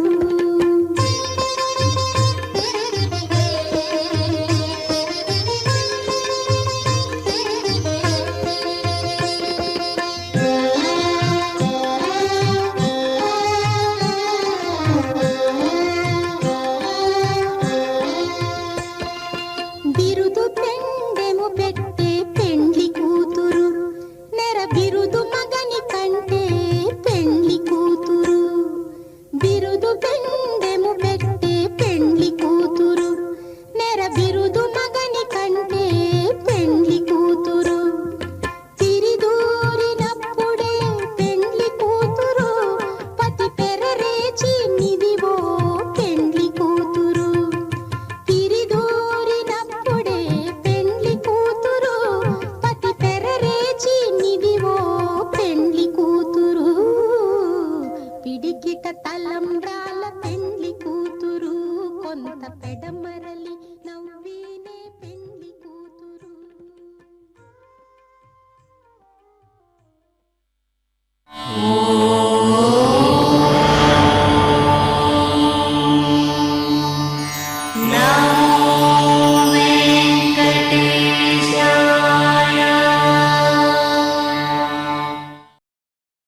బిరుదు పెండెము పెట్టే పెండ్లి కూతురు, నెర బిరుదు మగని కంటే పెండ్లి కూతురు. బిరుదు పెండెము